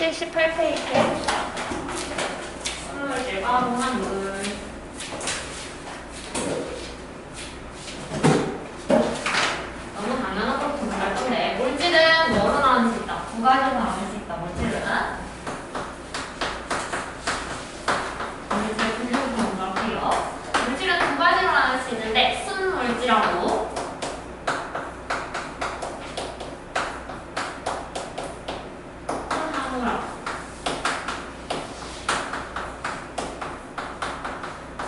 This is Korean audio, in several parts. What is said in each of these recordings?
78페이지 물질과 혼합물. 너무 당연한 것도 말할 건데, 물질은 뭐로 나눌 수 있다? 두 가지로 나눌 수 있다. 물질 분류 먼저 할게요. 물질은 두 가지로 나눌 수 있는데, 순물질하고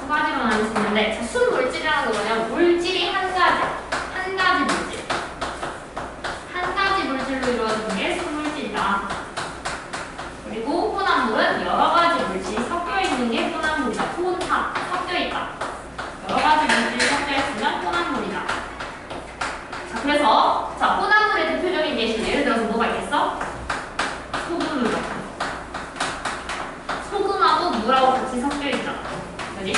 두 가지로 나눌 수 있는데, 자, 순물질이라는 건 뭐냐면 물질이 한 가지 물질. 한 가지 물질로 이루어진 게 순물질이다. 그리고 혼합물은 여러 가지 물질이 섞여 있는 게 혼합물이다. 혼합, 섞여 있다. 여러 가지 물질이 섞여 있으면 혼합물이다. 자, 그래서 자, 혼합물의 대표적인 예시, 예를 들어서 뭐가 있겠어? 소금물. 소금하고 물하고 같이 섞여 있잖아. 그지?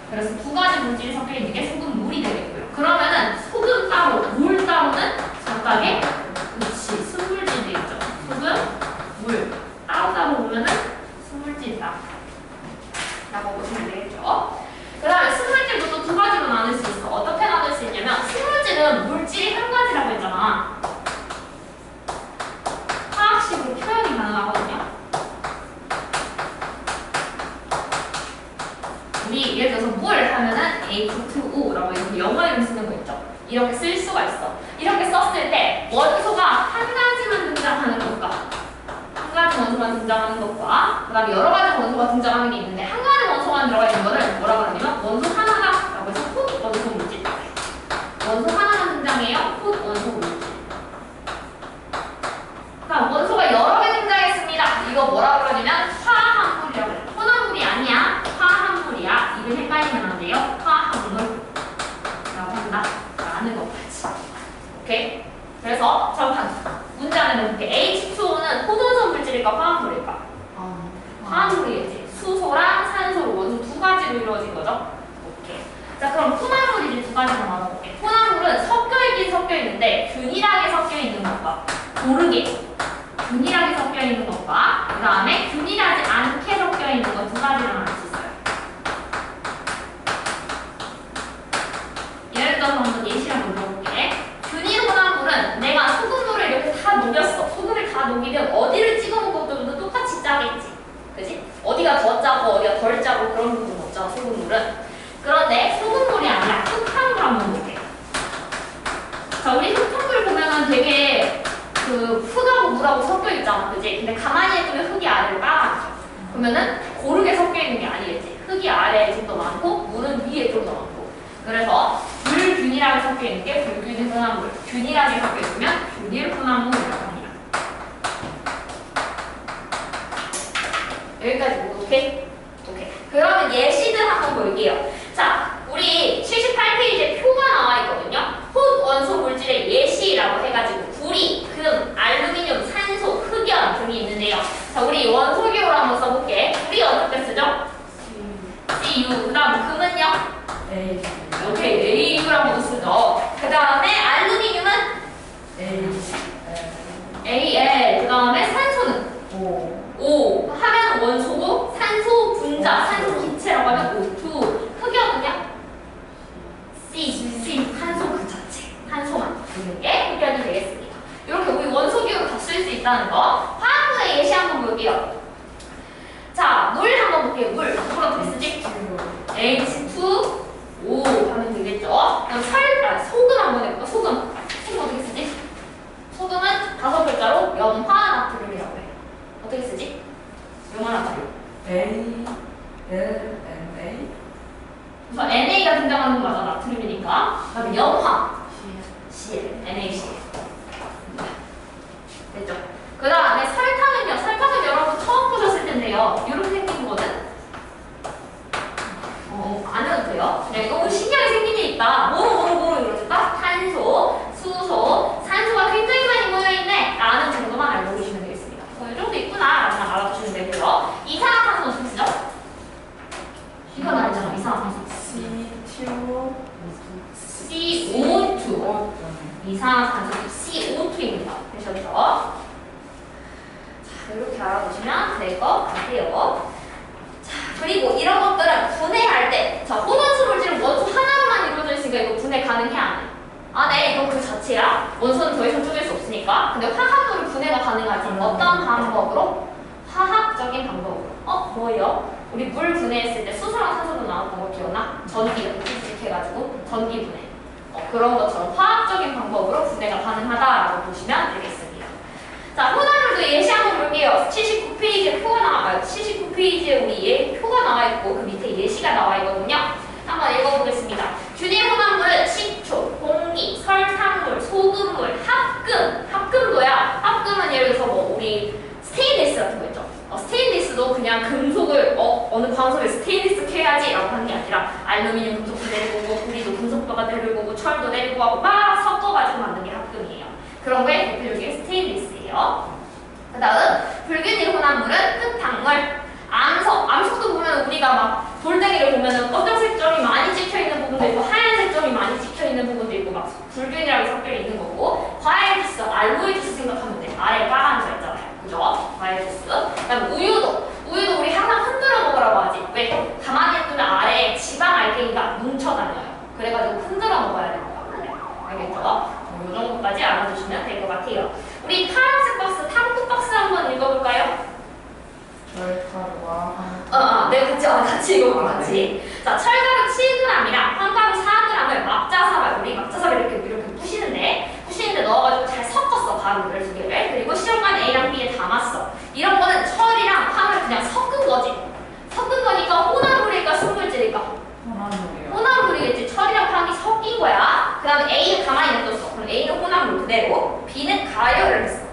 그래서 두 가지 물질이 섞여 있는 게 소금물이 되겠고요. 그러면은 소금 따로, 물 따로는 각각의 그렇지, 순물질이 있죠. 소금, 물 따로따로 보면은 순물질이다 라고 보시면 되겠죠. 그 다음에 순물질도 또 두 가지로 나눌 수 있어. 어떻게 나눌 수 있냐면, 순물질은 물질이 한 가지라고 했잖아. 화학식으로 표현이 가능하거든요. 우리 예를 들어서 물 하면은 H2O라고 이렇게 영어 이름 쓰는 거 있죠. 이렇게 쓸 수가 있어. 이렇게 썼을 때 원소가 한 가지만 등장하는 것과 한 가지 원소만 등장하는 것과 그 다음에 여러 가지 원소가 등장하는 게 있는데, 한 가지 원소만 들어가 있는 거를 뭐라고 하냐면 원소 하나다라고 해서 풋 원소 물질. 원소 하나만 등장해요. 풋 원소 물질. 그럼 원소가 여러 개 등장했습니다. 이거 뭐라고 그러냐면 화합물이라고 해요. 혼합물이 아니야. 화합물이야. 이걸 헷갈리면 안 돼요. 화합물이라고 한다 라는 것까지. 오케이? 그래서 잠깐 문제 안에 넣을게. H2O는 포도전 물질일까 화합물일까? 화합물이겠지. 수소랑 산소로 원소 두 가지로 이루어진 거죠. 오케이. 자, 그럼 혼합물이 이제 두 가지로 나눠볼게. 혼합물은 섞여있긴 섞여있는데 균일하게 섞여있는 것과 고르게 균일하게 섞여있는 것과 그 다음에 균일하지 않게 섞여있는 것 두 가지로 나눌 수 있어요. 예를 들어서 한번 예시를 한번 들어볼게. 균일 혼합물은 내가 소금물을 이렇게 다 녹였어. 소금을 다 녹이면 어디를 찍어 먹어도 똑같이 짜겠지. 그지? 어디가 더 짜고 어디가 덜 짜고 그런 부분 없잖아, 소금물은. 그런데 소금물이 아니라 흙탕물 한번 볼게. 자, 우리 흙탕물 보면은 되게 그 흙하고 물하고 섞여 있잖아. 그지? 근데 가만히 있으면 흙이 아래로 깔아앉죠. 그러면은 고르게 섞여 있는 게 아니겠지. 흙이 아래에 좀 더 많고 물은 위에 좀 더 많고. 그래서 불균일하게 섞여 있는 게 불균일 혼합물. 균일하게 섞여 있으면 균일 혼합물이라고 합니다. 여기까지 보고 오케이? 오케이. 그러면 예시들 한번 볼게요. 자, 우리 78페이지에 표가 나와 있거든요. 폿 원소 물질의 예시라고 해가지고 구리, 금, 알루미늄, 산소, 흑연 등이 있는데요. 자, 우리 원소기호로 한번 써볼게. 구리 어떻게 쓰죠? CU. 그 다음 금은요? 오케이, AU라고 쓰죠. 그 다음에 알루미늄은? AL. 그 다음에 산소는? O. 하면 원소고 산소 분자, 산소 기체라고 하면 O2. 흑연은요? C. 산소 그 자체. 산소만 있는 게 흑연이 되겠습니다. 이렇게 우리 원소기호로 다 쓸 수 있다는 거. 화합물의 예시 한번 볼게요. 자, 물 한번 볼게요. 물 어떻게 쓰지? H2O 하면 되겠죠. 그럼 소금 한번 해볼까? 소금 어떻게 쓰지? 소금은 5글자로 염화나트륨이라고 해요. 어떻게 쓰지? 염화나트륨. NA. 그래서 NA가 등장하는 거 맞아. 나트륨이니까. 그다음에 염화. CL. NaCl. 됐죠? 그 다음에 설탕은요. 설탕은 여러분 처음 보셨을 텐데요. 이렇게 생긴 거는 안 해도 돼요. 그냥 너무 신기하게 생긴 게 있다. 뭐로 이러니까 탄소, 수소, 산소가 굉장히 많이 모여있네 라는 정도만 알고 이렇게 알아두시면 될 것 같아요. 자, 그리고 이런 것들은 분해할 때, 자, 혼원수 물질은 원소 하나로만 이루어져 있으니까 이거 분해 가능해 안 해? 아, 네, 이거 그 자체야. 원소는 더 이상 쪼갤 수 없으니까. 근데 화합물은 분해가 가능하지. 어떤 방법으로? 화학적인 방법으로. 뭐예요? 우리 물 분해했을 때 수소랑 산소도 나왔던 거 기억나? 전기 이렇게 해가지고 전기 분해. 그런 것처럼 화학적인 방법으로 분해가 가능하다라고 보시면 되겠습니다. 자, 혼합물도 예시 한번 볼게요. 79페이지에 표가 나와요. 79페이지에 우리 표가 나와 있고 그 밑에 예시가 나와 있거든요. 한번 읽어보겠습니다. 균일 혼합물은 식초, 공기, 설탕물, 소금물, 합금. 합금도야. 합금은 예를 들어서 뭐 우리 스테인리스 같은 거 있죠. 스테인리스도 그냥 금속을 어느 광석에 스테인리스 캐야지 라고 하는 게 아니라 알루미늄 금속도 내리고 오고 구리도 금속도가 내리고 오고 철도 내리고 하고 막 섞어가지고 만든 게 합금이에요. 그런 거에 대표적인 스테인리스예요. 그 다음 불균일 혼합물은 흙탕물, 암석. 암석도 보면 우리가 막 돌덩이를 보면은 검정색 점이 많이 찍혀있는 부분도 있고 하얀색 점이 많이 찍혀있는 부분도 있고 막 불균이라고 섞여 있는 거고 과일 주스, 알로에 주스 생각하면 돼. 아래 빨간 거 있잖아요. 그죠? 과일 주스. 그 다음 우유도 우리 항상 흔들어 먹으라고 하지. 왜? 가만히 놔두면 아래에 지방 알갱이가 뭉쳐다녀요. 그래가지고 흔들어 먹어야 된다고 해요. 알겠죠? 이 정도까지 알아두시면 될 것 같아요. 우리 파란색 박스, 탐구 박스 한번 읽어볼까요? 철가루와 같이 읽어볼게요. 같이. 자, 철가루 7g이랑 황가루 4g을 막자사발, 우리 막자사발 이렇게 부시는데 넣어가지고 잘 섞었어, 가루를 두 개를. 그리고 시험관 A랑 B에 담았어. 이런 거는 철이랑 황을 그냥 섞은 거지. 섞은 거니까 혼합물일까 순물질일까? 혼합물이겠지. 철이랑 황이 섞인 거야. 그 다음에 A는 가만히 놔뒀어. 그럼 A는 혼합물 그대로, B는 가열을 했어.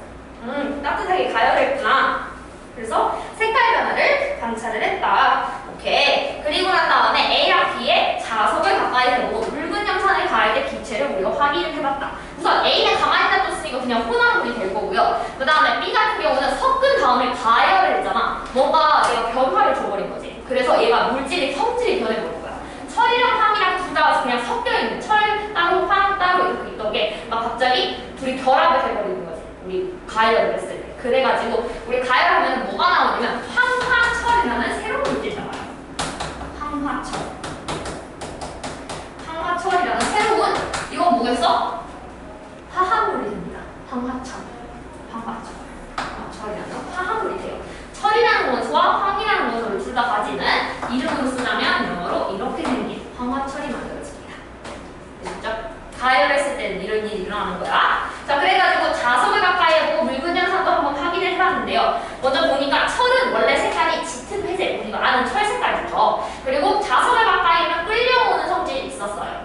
따뜻하게 가열했구나. 그래서 색깔 변화를 관찰을 했다. 오케이. 그리고 난 다음에 A랑 B에 자석을 가까이 대고 붉은 염산을 가할 때 기체를 우리가 확인을 해봤다. 우선 A는 가만히 놔뒀으니까 그냥 혼합물이 될 거고요. 그 다음에 B 같은 경우는 섞은 다음에 가열을 했잖아. 뭔가 얘가 변화를 줘버린 거지. 그래서 얘가 성질이 변해버린 거야. 철이랑 황이랑 둘 다 그냥 섞여있는, 철 따로 황 따로 이렇게 있던 게 막 갑자기 둘이 결합을 해버리는 거지. 우리 가열을 했을 때. 그래가지고 우리 가열하면 뭐가 나오냐면 황화철이라는 새로운 물질이 나와요. 황화철이라는 새로운, 이건 뭐겠어? 화합물이 됩니다. 황화철이라는 화합물이 돼요. 철이라는 원소와 황이라는 원소를 둘 다 가지는 이름으로 쓰자면 영어로 이렇게 생긴 황화철이 만들어집니다. 됐죠? 가열했을 때는 이런 일이 일어나는 거야. 자, 그래가지고 자석을 가까이 하고 묽은 염산도 한번 확인을 해봤는데요. 먼저 보니까 철은 원래 색깔이 짙은 회색, 우리가 아는 철 색깔이죠. 그리고 자석을 가까이 하면 끌려오는 성질이 있었어요.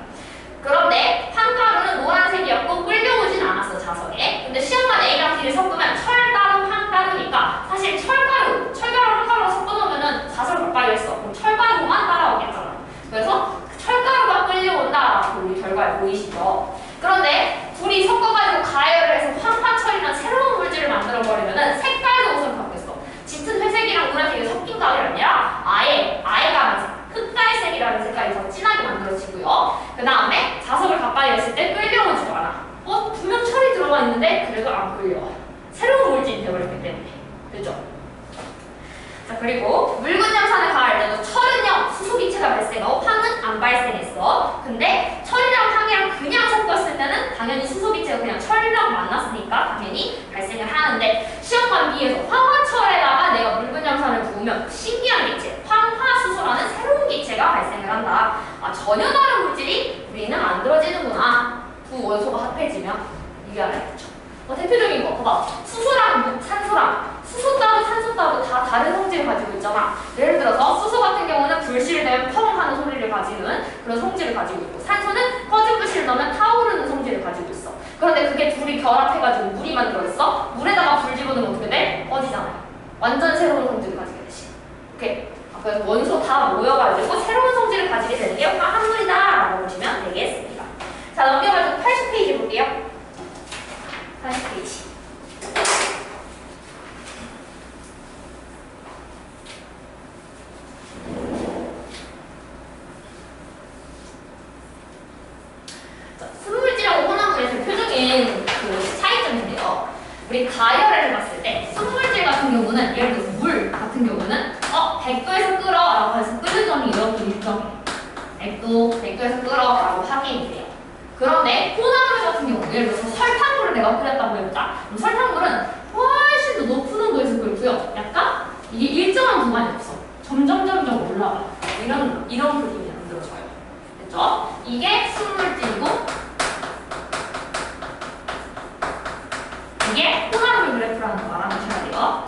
그런데 황가루는 노란색이었고 끌려오진 않았어, 자석에. 근데 시험관 A랑 B를 섞으면 철가루, 황가루니까 사실 철가루, 황가루가 섞어놓으면 자석을 가까이 했어. 그럼 철가루만 따라오겠잖아. 그래서 철가루가 끌려온다라고 우리 결과에 보이시죠? 그런데 둘이 섞어가지고 가열을 해서 황화철이라는 새로운 물질을 만들어버리면 색깔도 우선 바뀌었어. 짙은 회색이랑 노란색이 섞인 가열이 아니라 아예 까만색, 흑갈색이라는 색깔이 더 진하게 만들어지고요. 그 다음에 자석을 가까이 했을 때 끌려오지도 않아. 분명 철이 들어가 있는데 그래도 안 끌려와. 새로운 물질이 되어버렸기 때문에. 그죠? 자, 그리고 묽은 염산을 가할 때도 철은요 수소기체가 발생하고 황은 안 발생했어. 근데 철이랑 황이랑 그냥 섞었을 때는 당연히 수소기체가 그냥 철이랑 만났으니까 당연히 발생을 하는데 시험관 B에서 황화철에다가 내가 묽은 염산을 부으면 신기한 기체 황화수소라는 새로운 기체가 발생을 한다. 전혀 다른 물질이 우리는 만들어지는구나. 두 원소가 합해지면 이게 알겠죠. 대표적인 거 봐봐. 수소랑 산소랑 수소 따로 산소 따로 다 다른 성질을 가지고 있잖아. 예를 들어서 수소 같은 경우는 불씨를 내면 펑 하는 소리를 가지는 그런 성질을 가지고 있고, 산소는 꺼진 불씨를 넣으면 타오르는 성질을 가지고 있어. 그런데 그게 둘이 결합해가지고 물이 만들어졌어. 물에다가 불 집어넣으면 어떻게 돼? 꺼지잖아요. 완전 새로운 성질을 가지게 되지. 오케이? 그래서 원소 다 모여가지고 새로운 성질을 가지게 되는 게 화합물이다 라고 보시면 되겠습니다. 자, 넘겨가지고 80페이지 볼게요. 80페이지. 순물질하고 혼합물의 대표적인 그 차이점인데요. 우리 가열을 해봤을 때 순물질 같은 경우는 예를 들어서 물 같은 경우는 100도에서 끓어 라고 해서 끓는 점이 이렇게 일정해. 100도에서 끓어 라고 확인이 돼요. 그런데 콩나물 같은 경우 예를 들어서 설탕물을 내가 끓였다고 해보자. 그럼 설탕물은 훨씬 더 높은 온도에서 끓고요. 약간 이게 일정한 동안이 없어. 점점 올라가. 이런 그림이 만들어져요. 됐죠? 이게 순물질이고 이게 콩나물 그래프라는 거 알아두셔야 돼요.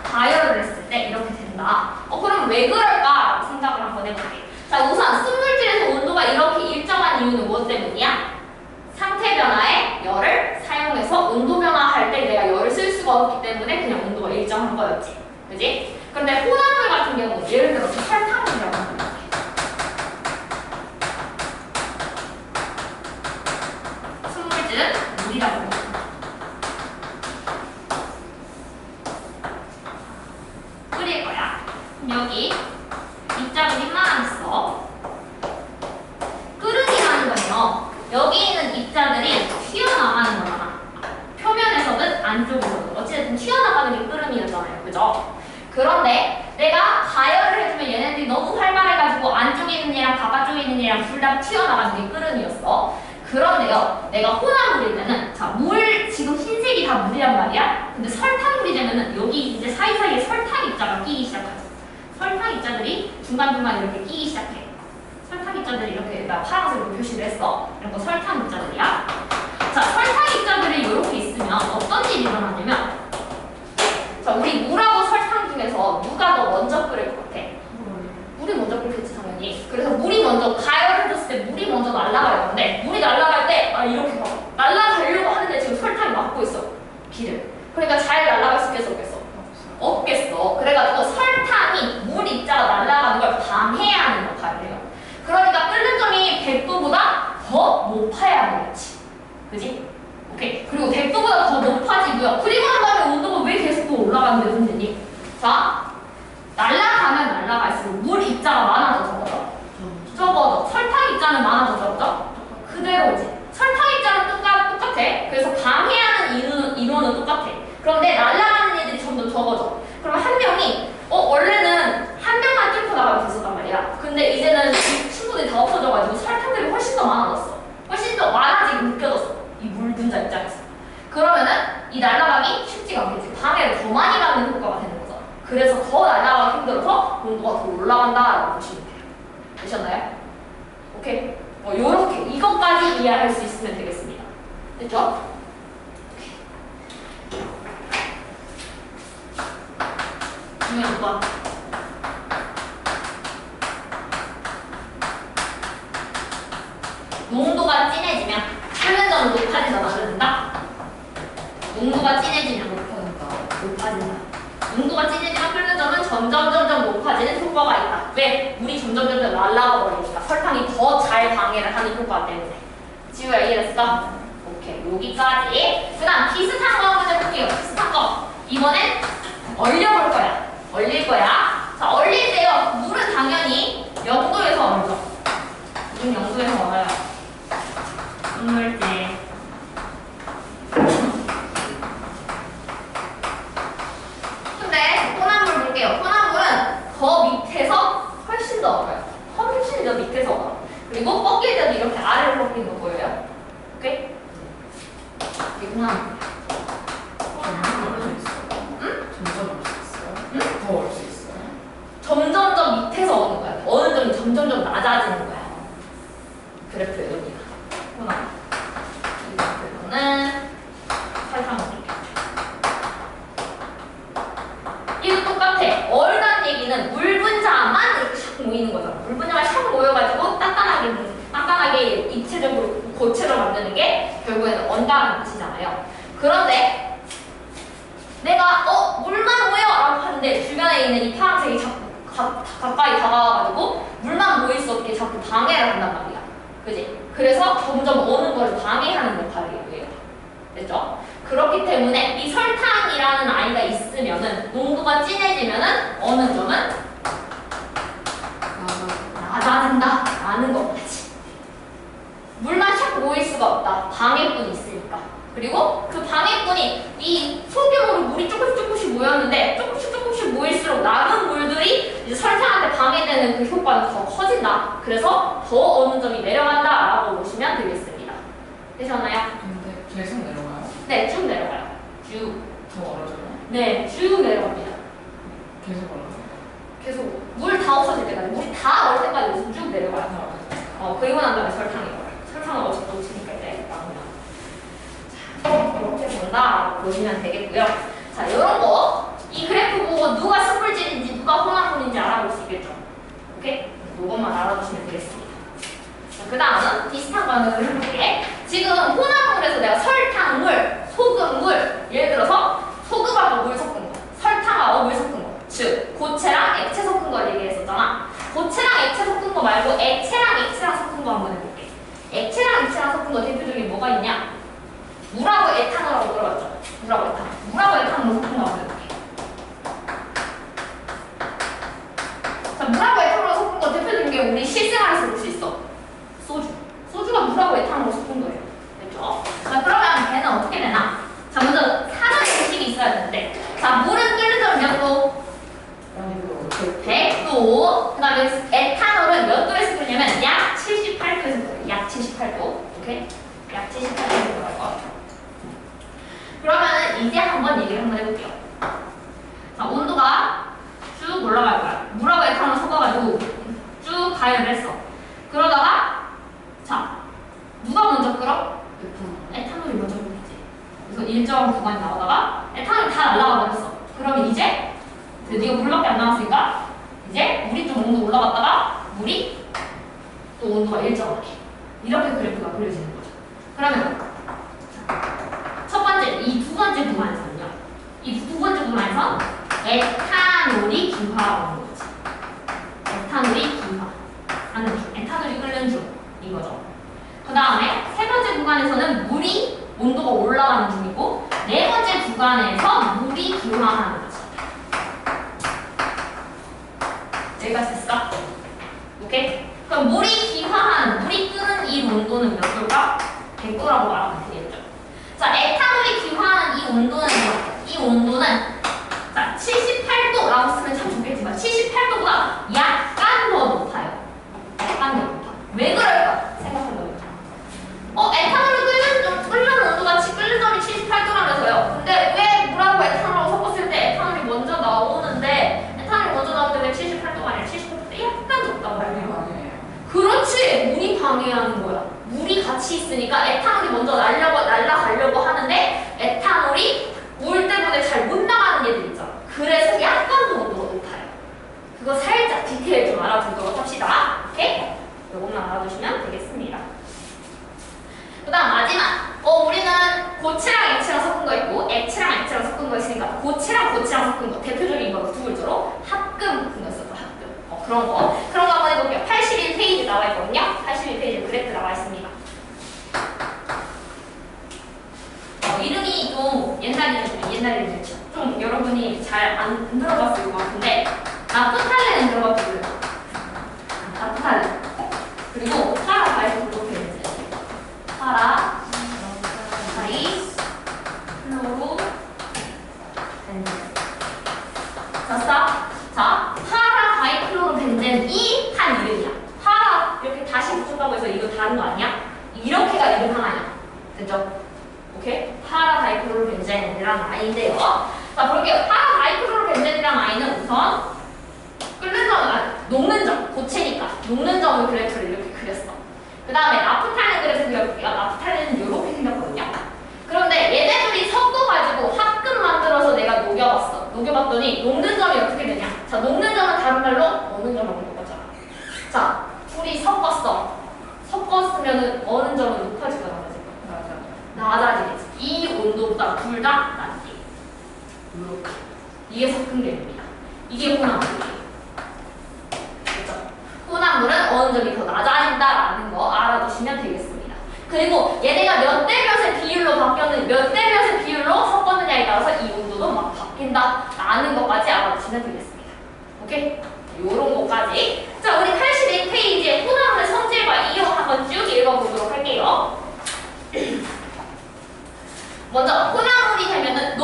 가열을 했을 때 이렇게 된다. 그럼 왜 그럴까? 생각을 한번 해볼게요. 자, 우선 순물질에서 온도가 이렇게 일정한 이유는 무엇 때문이야? 상태 변화에 열을 사용해서 온도 변화할 때 내가 열을 쓸 수가 없기 때문에 그냥 온도가 일정한 거였지. 그지? 근데 혼합물 같은 경우 예를 들어서 설탕물이라고 하는 거야. 순물질은 물이라고 합니다. 끓일 거야. 여기 입자들이만 있어. 끓음이라는 건요. 여기 있는 입자들이 튀어나가는 거잖아. 표면에서든 안쪽으로든 어찌됐든 튀어나가는 게 끓음이었잖아요. 그죠? 그런데 내가 가열을 해주면 얘네들이 너무 활발해가지고 안쪽에 있는 얘랑 바깥쪽에 있는 얘랑 둘 다 튀어나가는 게 끓음이었어. 그런데요, 내가 혼합물일 때는 자, 물 지금 흰색이 다 물이란 말이야. 근데 설탕물이 되면은 여기 이제 사이사이에 설탕 입자가 끼기 시작하죠. 설탕 입자들이 중간중간 이렇게 끼기 시작해. 설탕 입자들이 이렇게 파란색으로 표시를 했어. 이런 거 설탕 입자들이야. 자, 설탕 입자들이 이렇게 있으면 어떤 일이 일어나냐면 자, 우리 물하고 설탕 중에서 누가 더 먼저 끓일 것 같아? 물이 먼저 끓겠지 당연히. 그래서 물이 먼저 가열을 해줬을 때 물이 먼저 날아갈 건데 물이 날아갈 때 이렇게 봐. 날아가려고 하는데 지금 설탕이 막고 있어. 길을. 그러니까 잘 날아갈 수 있겠어 없겠어? 없겠어. 그래가지고 설탕이 물 입자가 날아가는 걸 방해해야 하는 역할을 해요. 그러니까 끓는 점이 100도보다 더 높아야 되겠지. 그지? 오케이. 그리고 100도보다 더 높아지고요. 그리고 난 다음에 온도가 왜 계속 또 올라가는데 선생님? 자, 날아가면 날아갈수록 물 입자가 많아져 적어져? 적어져. 설탕 입자는 많아져 적어져? 그대로지. 설탕 입자는 똑같아. 그래서 방해하는 인원은 똑같아. 그런데 날아가는 애들이 점점 적어져. 그러면 한 명이 원래는 한 명만 뚫고 나가면 됐었단 말이야. 근데 이제는 친구들이 다 없어져가지고 설탕들이 훨씬 더 많아졌어. 훨씬 더 많아지게 느껴졌어. 이 물 분자 입장에서. 그러면은 이 날아가기 쉽지가 않겠지. 방해를 더 많이 받는 효과가 되는 거죠. 그래서 더 날아가기 힘들어서 온도가 더 올라간다라고 보시면 돼요. 되셨나요? 오케이? 요렇게 이것까지 이해할 수 있으면 되겠습니다. 됐죠? 중요한 거. 농도가 진해지면 끓는 점은 높아진다, 낮아진다? 농도가 진해지면 높아진다. 농도가 진해지면 끓는 점은 점점 높아지는 효과가 있다. 왜? 물이 점점 날아가 버리니까 설탕이 더 잘 방해를 하는 효과 때문에. 지우야 이해했어? 오케이, 여기까지. 그 다음 비슷한 거 한번 해볼게요. 비슷한 거. 이번엔 얼려볼 거야. 얼릴 거야. 자, 얼릴 때요. 물은 당연히 0도에서 얼죠. 물은 0도에서 얼어요. 순물질. 근데 혼합물 볼게요. 혼합물은 더 밑에서 훨씬 더 얼어요. 훨씬 더 밑에서 얼어. 그리고 꺾일 때도 이렇게 아래로 꺾이는 거 보여요? 오케이? 이게 혼합물. 점점점 밑에서 오는 거야. 어느 점이 점점점 낮아지는 거야. 그래프의 의미가. 혼합물. 이 그래프는 설탕물. 이거 똑같아. 얼다는 얘기는 물 분자만 이렇게 샥 모이는 거잖아. 물 분자가 샥 모여가지고 단단하게 입체적으로 고체로 만드는 게 결국에는 원다는 뜻이잖아요. 그런데 내가 물만 모여! 라고 하는데 주변에 있는 이 파란색이 자꾸 가까이 다가와가지고 물만 모일 수 없게 자꾸 방해를 한단 말이야. 그지? 그래서 점점 어느 걸 방해하는 역할이에요. 됐죠? 그렇기 때문에 이 설탕이라는 아이가 있으면은 농도가 진해지면은 어느 점은 낮아진다 라는 것까지. 물만 샥 모일 수가 없다. 방해꾼이 있으니까. 그리고 그 방해꾼이 이 소규모로 물이 조금씩 모였는데 조금씩 모일수록 남은 물들이 이제 설탕한테 방해되는 그 효과는 더 커진다. 그래서 더 어느 점이 내려간다라고 보시면 되겠습니다. 되셨나요? 근데 계속 내려가요? 네, 쭉 내려가요. 쭉. 더 얼어져요? 네, 쭉 내려갑니다. 계속 얼어져요? 계속 물 다 없어질 때까지, 물이 다 얼 때까지 여기서 쭉 내려가요. 그리고 난 다음에 설탕이 얼어요. 설탕을 어차피 놓치니까 이제 나오면. 자, 이렇게 본다라고 보시면 되겠고요. 자, 이런 거, 이 그래프 보고 누가 숯불질인지 누가 혼합물인지 알아볼 수 있겠죠. 오케이? 이것만 알아두시면 되겠습니다. 자, 그 다음은 비슷한 거는 해볼게. 지금 혼합물에서 내가 설탕물, 소금물, 예를 들어서 소금하고 물 섞은 거, 설탕하고 물 섞은 거, 즉 고체랑 액체 섞은 걸 얘기했었잖아. 고체랑 액체 섞은 거 말고 액체랑 액체랑 섞은 거 한번 해볼게. 액체랑 액체랑 섞은 거 대표적인 뭐가 있냐? 물하고 에탄올하고 들어갔죠. 물하고 에탄올. 물하고 에탄올 섞은 거 한번 해볼게. 자, 물하고 에탄올 섞은 거 대표적인 게 우리 실생활에서 볼 수 있어. 소주. 소주가 물하고 에탄올 섞은 거예요. 됐죠? 자, 그러면 걔는 어떻게 되나? 자, 먼저 산화의 공식이 있어야 되는데. 자, 물은 끓는 점은 몇 도? 100도. 그 다음에 에탄올은 몇 도에서 끓냐면 약 78도에서 끓여요. 약 78도. 오케이? 약 78도에서 끓어갈 것 같아요. 그러면은 이제 한번 얘기를 한번 해볼게요. 자, 온도가 쭉 올라갈 거야. 물하고 에탄올 섞어가지고 쭉 가열을 했어. 그러다가 자, 누가 먼저 끓어? 에탄올이 먼저 끓겠지. 그래서 일정 구간이 나오다가 에탄올이 다 날아가 버렸어. 그러면 이제 드디어 물밖에 안 남았으니까 이제 물이 좀 온도 올라갔다가 물이 또 온도가 일정하게 이렇게 그래프가 그려지는 거죠. 그러면 첫 번째, 이 두 번째 구간에서는요. 이 두 번째 구간에서 에탄올이 기화하는 거지. 에탄올이 기화하는 중, 에탄올이 끓는 중인 거죠. 그 다음에 세 번째 구간에서는 물이 온도가 올라가는 중이고 네 번째 구간에서 물이 기화하는 거지. 여기까지 됐어? 오케이? 그럼 물이 기화하는, 물이 끄는 이 온도는 몇 도일까? 100도라고 말하면 되겠죠. 자, 에탄올이 기화하는 이 온도는 자, 78도라고 쓰면 참 좋겠지만 78도보다 약간 더 높아요. 약간 더 높아. 왜 그럴까? 생각해보면. 에탄올을 끓는 온도 같이 끓는 점이 78도라면서요. 근데 왜 물하고 에탄올하고 섞었을 때 에탄올이 먼저 나오는데 에탄올이 먼저 나올 때 왜 78도가 아니라 78도보다 약간 높단 말이에요. 그렇지! 물이 방해하는 거야. 물이 같이 있으니까 에탄올이 먼저 날아가려고 하는데 에탄올이 물 때문에 잘 못 나가는 애들 있잖아. 그래서 약간 더 온도가 높아요. 그거 살짝 디테일 좀 알아두도록 합시다. 오케이? 이것만 알아두시면 되겠습니다. 그 다음 마지막. 우리는 고체랑 액체랑 섞은 거 있고 액체랑 액체랑 섞은 거 있으니까 고체랑 섞은 거 대표적인 거 두 글자로 합금 같은 거 있었죠. 합금. 그런 거 한번 해볼게요. 81페이지 나와 있거든요. 81페이지 그래프 나와 있습니다. 이름이 좀 옛날 이름이죠. 좀 여러분이 잘 안 들어봤을 것 같은데 나프탈렌은 들어봤고요. 나프탈렌. 그리고 파라바이크로펜. 자, 파라바이크로펜젠이 한 이름이야. 파라 이렇게 다시 붙였다고 해서 이거 다른 거 아니야? 이렇게가 이름 하나야. 됐죠? 오케이? 파라다이크로벤젠이라는 아이인데요. 자, 볼게요. 파라다이크로벤젠이라는 아이는 우선 끓는 점, 녹는 점, 고체니까 녹는 점을 그래프를 이렇게 그렸어. 그 다음에 나프탈렌 그래프 그려볼게요. 나프탈렌은 이렇게 생겼거든요. 그런데 얘네들이 섞어가지고 합금 만들어서 내가 녹여봤어. 녹여봤더니 녹는 점이 어떻게 되냐? 자, 녹는 점은 다른 말로 어느 점하고 똑같잖아. 자, 둘이 섞었으면은 어느 점은 높아지거나 낮아지겠지. 이 온도보다 둘 다 낮게. 이렇게. 이게 섞은계입니다. 이게 혼합물이에요. 그렇죠? 혼합물은 어느 점이 더 낮아진다라는 거 알아두시면 되겠습니다. 그리고 얘네가 몇 대 몇의 비율로 바뀌었는지, 몇 대 몇의 비율로 섞었느냐에 따라서 이 온도도 막 바뀐다라는 것까지 알아두시면 되겠습니다. 오케이? 요런 것까지. 자, 우리 81페이지에 혼합물의 성질과 이유 한번 쭉 읽어보도록 할게요. 먼저 혼합물이 되면은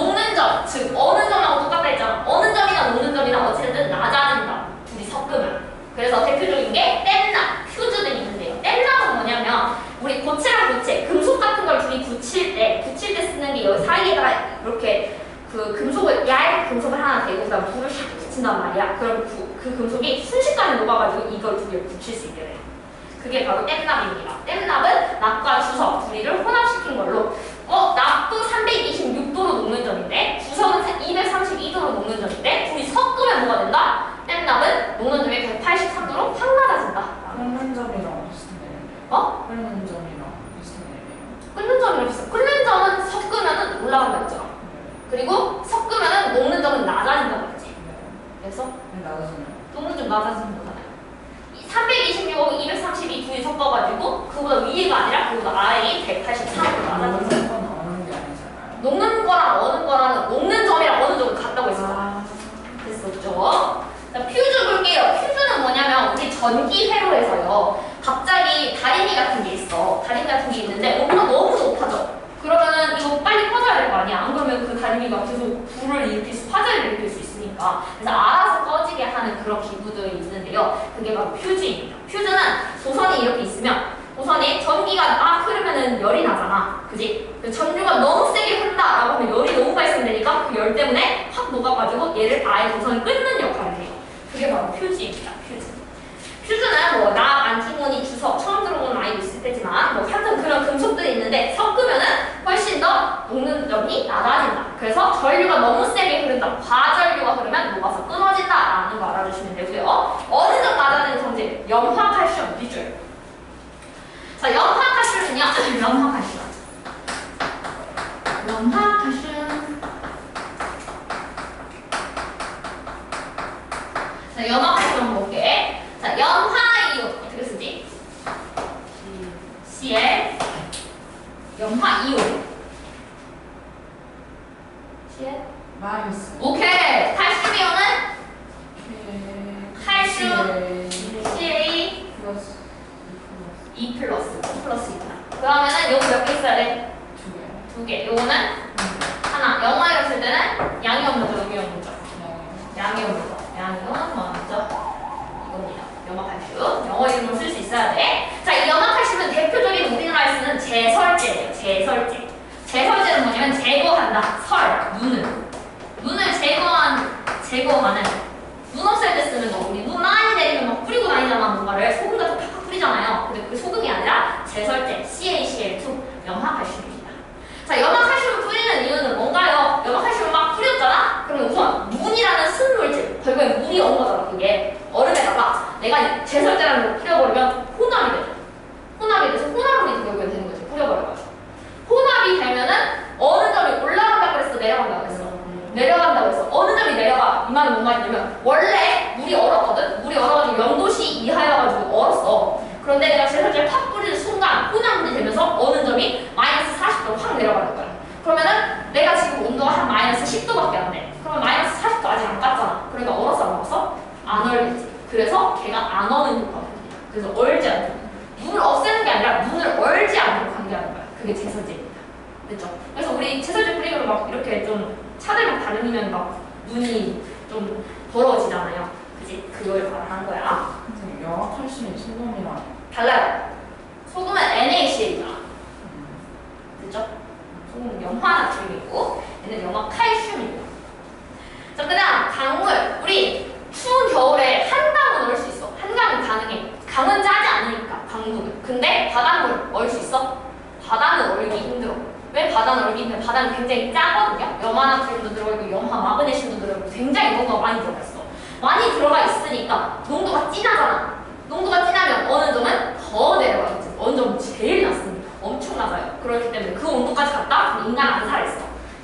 사이에다가 이렇게 그 금속을 얇은 금속을 하나 대고 그다음 불을 샥 붙인단 말이야. 그럼 그 금속이 순식간에 녹아가지고 이걸 두 개를 붙일 수 있게 돼요. 그게 바로 땜납입니다. 땜납은 납과 주석 둘이를 혼합시킨 걸로 납도 326도로 녹는 점인데 주석은 232도로 녹는 점인데 둘이 섞으면 뭐가 된다? 땜납은 녹는 점이 183도로 확 낮아진다. 끓는 점이랑 비슷한 내용이에요. 끓는 점이랑 비슷한 내용이에요. 끓는 점이랑 비슷해. 끓는 점은 섞으면은 올라간다 했잖아. 그리고 섞으면은 녹는 점은 낮아진다고 했지. 그래서 낮아지면 녹는 점 낮아지는 거잖아요. 326하고 232 둘이 섞어가지고 그보다 위가 아니라 그보다 아래인 183으로 낮아졌어요. 건 어는 게 아니잖아요. 녹는 거랑 어는 거랑은 녹는 점이랑 어는 점은 같다고 했었잖아. 됐었죠? 자, 퓨즈 볼게요. 퓨즈는 뭐냐면 우리 전기 회로에서요. 갑자기 다리미 같은 게 있어. 다리미 같은 게 있는데 온도가 너무 높아져. 그러면은 이거 빨리 퍼져야 될 거 아니야. 안 그러면 그 다리미가 계속 불을 일으킬 수, 화재를 일으킬 수 있으니까. 그래서 알아서 꺼지게 하는 그런 기구들이 있는데요. 그게 바로 퓨즈입니다. 퓨즈는 도선이 이렇게 있으면 도선이 전기가 막 흐르면은 열이 나잖아. 그지? 그 전류가 너무 세게 흐른다라고 하면 열이 너무 발생되니까 그 열 때문에 확 녹아가지고 얘를 아예 도선을 끊는 역할을 해요. 그게 바로 퓨즈입니다. 퓨즈. 퓨즈는 뭐 납, 안티모니, 주석 처음 들어보는 아이도 있을 테지만 뭐 하여튼 그런 금속들이 있는데 섞으면은 훨씬 더 녹는 점이 낮아진다. 그래서 전류가 너무 세게 흐른다. 과전류가 흐르면 녹아서 끊어진다라는 거 알아주시면 되고요. 어느 점 낮아지는 성질? 염화칼슘 밑줄. 자, 염화칼슘은요. 염화칼슘. 자, 염화칼슘 한번 볼게. 자, 염화이온 어떻게 쓰지? Cl 염화이온 Cl 마이너스. 오케이. 칼슘 이온은 칼슘 Ca 플러스 2 플러스 있다. 그러면은 요거 몇 개 있어야 돼? 2개. 2개. 요거는 하나. 염화이온 쓸 때는 양이온 먼저, 음이온 먼저. 양이온 먼저. 양이온 먼저. 이겁니다. 염화칼슘. 영어 이름으로 쓸 수 있어야 돼. 자, 이 염화칼슘은 대표적인 우리나라에 쓰는 제설제예요. 제설제. 제설제는 뭐냐면 제거한다. 눈을 제거하는 눈 없앨 때 쓰는 거. 우리 눈 많이 내리면 막 뿌리고 다니잖아. 뭔가를 소금 같은 거 팍팍 뿌리잖아요. 근데 그게 소금이 아니라 제설제 CaCl2 염화칼슘입니다. 자, 염화칼슘을 뿌리는 이유는 뭔가요? 염화칼슘을 막 뿌렸잖아? 그러면 우선 눈이라는 순물질, 결국에 물이 온 거잖아. 그게 얼음에다가 내가 제설제라는 걸 뿌려버리면 혼합이 되죠. 혼합이 돼서 혼합물이 결국엔 되는 거지. 뿌려버려가지고. 혼합이 되면은 어느 점이 올라간다고 그랬어? 내려간다고 그랬어? 내려간다고 했어. 어느 점이 내려가? 이 말은 뭔 말이냐면 원래 물이 얼었거든? 물이 얼어가지고 0도씨 이하여가지고 얼었어. 그런데 내가 제설제를 팍 뿌리는 순간 혼합물이 되면서 어느 점이 마이너스 40도로 확 내려가는 거야. 그러면은 내가 지금 온도가 한 마이너스 10도밖에 안 돼. 그러면 마이너스 40도 아직 안 깠잖아. 그러니까 얼었어 안 얼었어? 안 얼겠지. 그래서 걔가 안 어는 효과가 됩니다. 그래서 얼지 않는 눈을 없애는 게 아니라 눈을 얼지 않도록 관계하는 거야. 그게 제설제입니다. 됐죠? 그래서 우리 제설제 뿌리면 막 이렇게 좀 차들 막 다르면 막 눈이 좀 더러워지잖아요. 그지? 그걸 말하는 거야. 선생님, 염화칼슘이 소금이랑 달라요. 소금은 NaCl이다. 됐죠? 소금은 염화나트륨이고 얘는 염화칼슘이고. 자, 그다음 강물. 우리 추운 겨울에 한강은 얼 수 있어. 한강은 가능해. 강은 짜지 않으니까 강물은. 근데 바닷물 얼 수 있어? 바다는 얼기 힘들어. 왜 바다는 얼기 힘들어? 바다는 굉장히 짜거든요. 염화나트륨도 들어있고 염화 마그네슘도 들어있고 굉장히 뭔가 많이 들어가 있어. 많이 들어가 있으니까 농도가 진하잖아. 농도가 진하면 어느 점은 더 내려가겠지. 어느 점은 제일 낮습니다. 엄청 낮아요. 그렇기 때문에 그 온도까지 갔다? 그럼 인간 안 살아있어.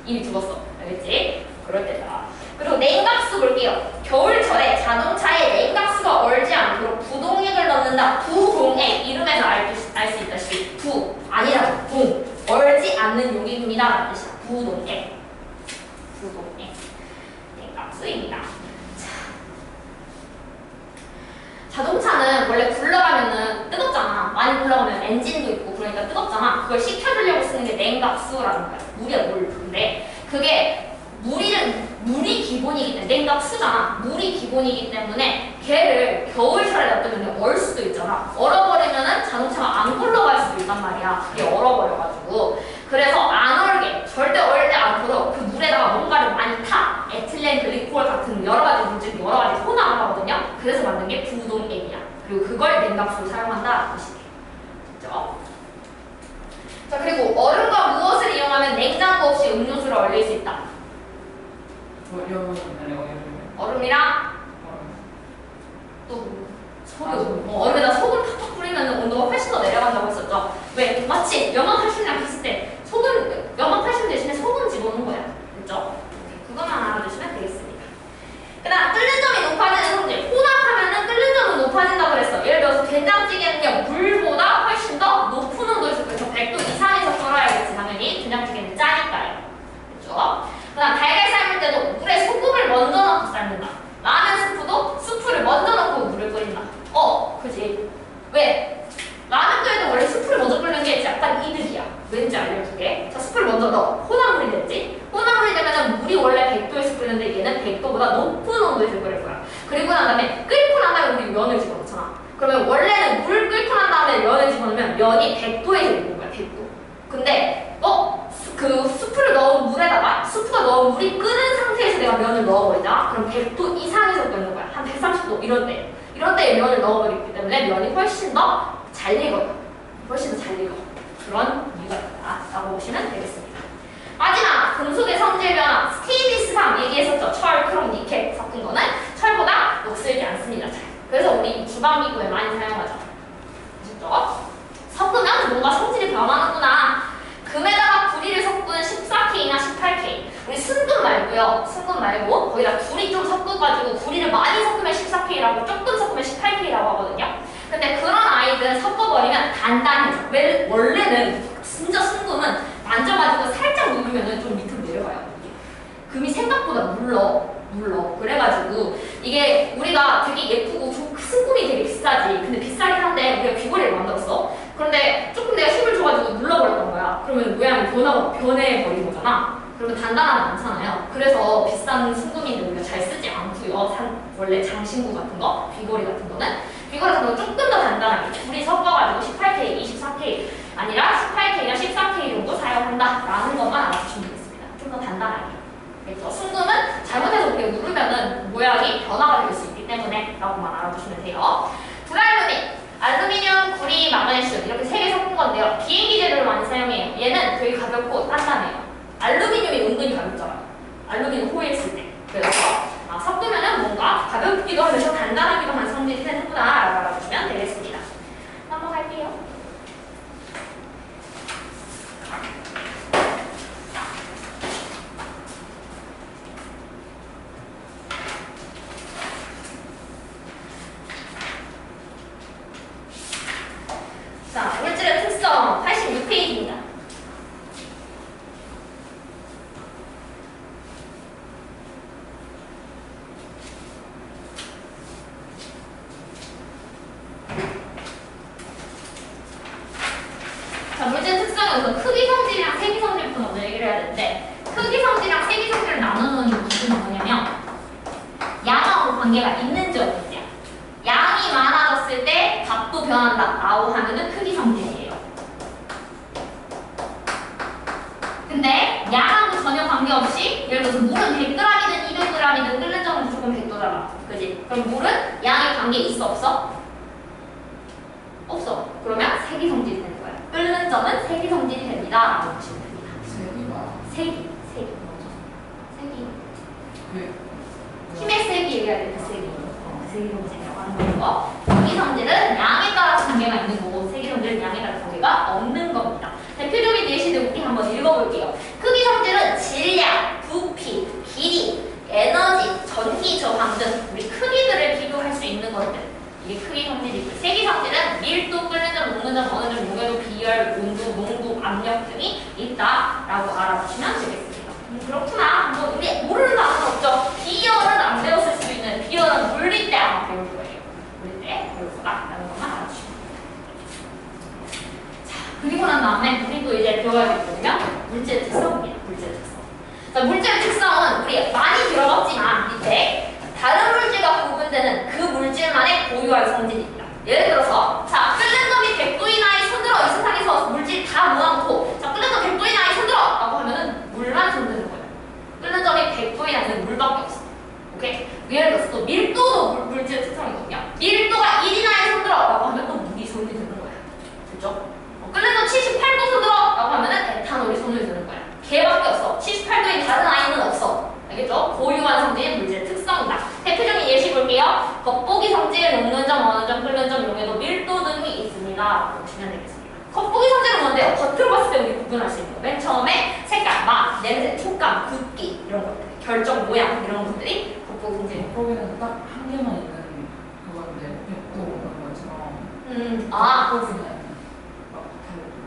이미 죽었어. 알겠지? 그럴 때다. 그리고 냉각수 볼게요. 겨울철에 자동차에 냉각수가 얼지 않도록 부동액을 넣는다. 부동액. 이름에서 알 수 있다시피 부 아니라 동. 얼지 않는 용액입니다. 라는 뜻이야. 부동액. 냉각수입니다. 자동차는 원래 굴러가면은 뜨겁잖아. 많이 굴러가면 엔진도 있고 그러니까 뜨겁잖아. 그걸 식혀주려고 쓰는 게 냉각수라는 거야. 물이야 물. 근데 그게 물이 기본이기 때문에 냉각수잖아. 물이 기본이기 때문에 걔를 겨울철에 놔두면 얼 수도 있잖아. 얼어버리면은 자동차가 안 굴러갈 수도 있단 말이야. 그게 얼어버려가지고. 그래서 안 얼게 절대 얼지 않고 있다. 여름이 있나요? 여름이. 얼음이랑 또 소금. 얼음에다 소금 탁탁 뿌리면 온도가 훨씬 더 내려간다고 했었죠. 왜? 마치 영하 80이랑 비슷해. 영하 80 대신에 소금 집어넣은 거야. 됐죠? 그것만 알아두시면 되겠습니다. 그 다음 끓는 점이 높아지는 성질. 혼합하면은 끓는 점은 높아진다고 그랬어. 예를 들어서 된장찌개는요, 물보다 훨씬 더 높은 온도에서 그래서 100도 이상에서 끓어야겠지. 당연히 된장찌개는 짜니까요. 그렇죠? 그 다음 달걀 삶을 때도 물에 소금을 먼저 넣고 삶는다. 라면 스프도 스프를 먼저 넣고 물을 끓인다. 그지? 왜? 라면 끓일 때 원래 스프를 먼저 끓는 게 약간 이득이야. 왠지 알려줄게. 자, 스프를 먼저 넣어. 혼합물이 됐지? 혼합물이 되면은 물이 원래 100도에서 끓는데 얘는 100도보다 높은 온도에서 끓일 거야. 그리고 난 다음에 끓고 난 다음에 우리 면을 집어넣잖아. 그러면 원래는 물 끓고 난 다음에 면을 집어넣으면 면이 100도에 있는 거야. 100도. 근데 그 스프를 넣은 물에다가 스프가 넣은 물이 끓은 상태에서 내가 면을 넣어버리자. 그럼 100도 이상에서 끓는 거야. 한 130도 이런 때에 면을 넣어버리기 때문에 면이 훨씬 더 잘 익어요. 훨씬 더 잘 익어. 그런 이유가 있다라고 보시면 되겠습니다. 마지막 금속의 성질 변화. 스테인리스상 얘기했었죠. 철, 크롬, 니켈 섞은 거는 철보다 녹슬지 않습니다. 그래서 우리 주방기구에 많이 사용하죠. 아셨죠? 섞으면 뭔가 성질이 변하는구나. 금에다가 구리를 섞은 14K나 18K. 우리 순금 말고요. 순금 말고 거기다 구리 좀 섞어가지고 구리를 많이 섞으면 14K라고 조금 섞으면 18K라고 하거든요. 근데 그런 아이들은 섞어버리면 단단해져. 원래는 진짜 순금은 만져가지고 살짝 누르면은 좀 밑으로 내려가요. 금이 생각보다 물러. 그래가지고 이게 우리가 되게 예쁘고 순금이 되게 비싸지. 근데 비싸긴 한데 우리가 귀걸이를 만들었어. 그런데 조금 내가 힘을 줘가지고 눌러버렸던 거야. 그러면 모양이 변해버린 거잖아. 그러면 단단하지 않잖아요. 그래서 비싼 순금인데 우리가 잘 쓰지 않고요. 원래 장신구 같은 거, 귀걸이 같은 거는 귀걸이 같은 거 조금 더 단단하게 둘이 섞어가지고 18K, 24K 아니라 18K나 14K 정도 사용한다라는 것만 알아주시면 되겠습니다. 좀 더 단단하게. 그래서 순금은 잘못해서 우리가 누르면은 모양이 변화가 될 수 있기 때문에 라고만 알아두시면 돼요. 알루미늄, 구리, 마그네슘 이렇게 3개 섞은 건데요. 비행기 재료를 많이 사용해요. 얘는 되게 가볍고 단단해요. 알루미늄이 은근히 가볍잖아요. 알루미늄 호일 쓸 때. 그래서 섞으면은 뭔가 가볍기도 하면서 단단하기도 한 성질이 되는구나 라고 알아주시면 되겠습니다. 넘어갈게요. 자, 물질의 특성 86페이지입니다. 자, 물질 특성에서 크기 성질이랑 세기 성질부터 먼저 얘기를 해야 되는데 크기 성질이랑 세기 성질을 나누는 기준은 뭐냐면 양하고 관계가 있는지 없는지야. 양이 많아졌을 때 값도 변한다 라고 하면은 크기 성질이에요. 근데 양하고 전혀 관계없이 예를 들어서 물은 100g이든 200g이든 끓는 점은 무조건 100도잖아. 그지? 그럼 물은 양의 관계 있어 없어? 없어. 그러면 세기 성질이 되는 거야. 끓는 점은 세기 성질이 됩니다 라고 보시면 됩니다. 세기. 힘의 세기 얘기해야 돼. 세기 성질이라고 하는 거. 크기 성질은 양에 따라서 관계가 있는 거고 세기 성질은 양에 따라서 관계가 없는 겁니다. 대표적인 예시들 우리 한번 읽어볼게요. 크기 성질은 질량, 부피, 길이, 에너지, 전기 저항 등 우리 크기들을 비교할 수 있는 것들. 이게 크기 성질이고 세기 성질은 밀도, 끓는 점, 녹는 점, 어느 점, 용해도, 비열, 온도, 농도, 압력 등이 있다라고 알아보시면 되겠습니다. 그렇구나. 뭐 우리 모르는 단어는 없죠. 비열은 안 배웠을 수도 있는 비열은 물릴 때 아마 배울 거예요. 물릴 때 배울 거다라는 것만 알아주시면 됩니다. 자, 그리고 난 다음에 우리 또 이제 배워야 될 거면 물질의 특성입니다. 물질의 특성. 자, 물질의 특성은 우리 많이 들어봤지만 밑에 다른 물질과 구분되는 그 물질만의 고유한 성질입니다. 예를 들어서 자, 끓는 점이 100도 이하에 손들어 이 세상에서 물질 다 모아놓고 자, 끓는 점 100도 이하에 손들어 라고 하면은 물만 손드는 거예요. 끓는 점이 100도 이하는 물밖에 없어. 오케이? 예를 들어서 또 밀도도 물질의 특성이거든요. 밀도가 1 이하에 손들어 라고 하면 또 물이 손이 드는 거예요. 그죠? 끓는 점 78도 손들어 라고 하면은 에탄올이 손을 드는 거예요. 걔밖에 없어. 78도인 다른 아이 겉보기에 녹는 점, 어는 점, 끓는 점 이용해도 밀도 등이 있습니다. 보시면 되겠습니다. 겉보기 성질은 뭔데요? 겉으로 봤을 때 우리 구분할 수 있는 거. 맨 처음에 색깔, 맛, 냄새, 촉감, 굵기 이런 것들, 결정, 모양 이런 것들이 겉보기 성질. 거기는 딱 한 개만 있는 그건데 또 오는 것처럼 아, 막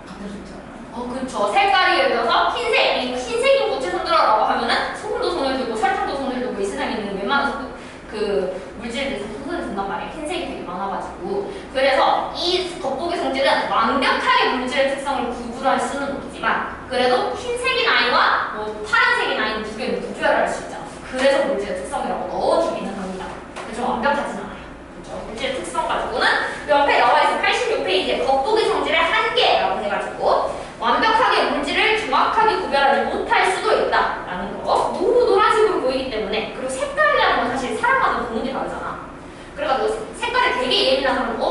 바뀔 수 있잖아요. 그쵸. 색깔이 예를 들어서 흰색인 고체 손들어라고 하면은 소금도 손을 들고 설탕도 손을 들고 이 세상에 있는 웬만한 그 물질들이 다 손을 든단 말이에요. 흰색이 되게 많아가지고. 그래서 이 겉보기 성질은 완벽하게 물질의 특성을 구분할 수는 없지만 그래도 흰색인 아이와 뭐 파란색인 아이는 두 개를 구별할 수 있잖아. 그래서 물질의 특성이라고 넣어주기는 합니다. 근데 좀 완벽하진 않아요. 그렇죠? 물질의 특성 가지고는 옆에 나와 있어 86페이지에 겉보기 성질의 한계라고 해가지고 완벽하게 물질을 정확하게 구별하지 못할 수도 있다라는 거. 너무 노란색으로 보이기 때문에. 그리고 색깔이라는 건 사실 사람마다 보는 게 다르잖아. 그래가지고 색깔에 되게 예민한 사람은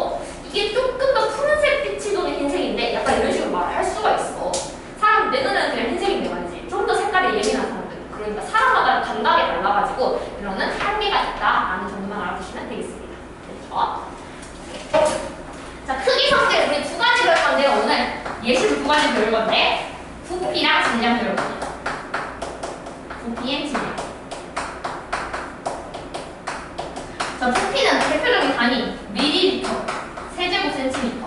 이게 조금 더 푸른색 빛이 도는 흰색인데 약간 이런 식으로 말을 할 수가 있어. 사람 내 눈에는 그냥 흰색인데 말이지. 좀 더 색깔이 예민한 사람들. 그러니까 사람마다 감각이 달라가지고 이거는 한계가 있다라는 정도만 알아두시면 되겠습니다. 그렇죠? 자, 크기 성질 우리 두 가지 배울 건데요. 오늘 예시로 두 가지 배울 건데 부피랑 질량 배울 겁니다. 부피의 질량. 자, 부피는 대표적인 단위 밀리리터, 세제곱 센티미터,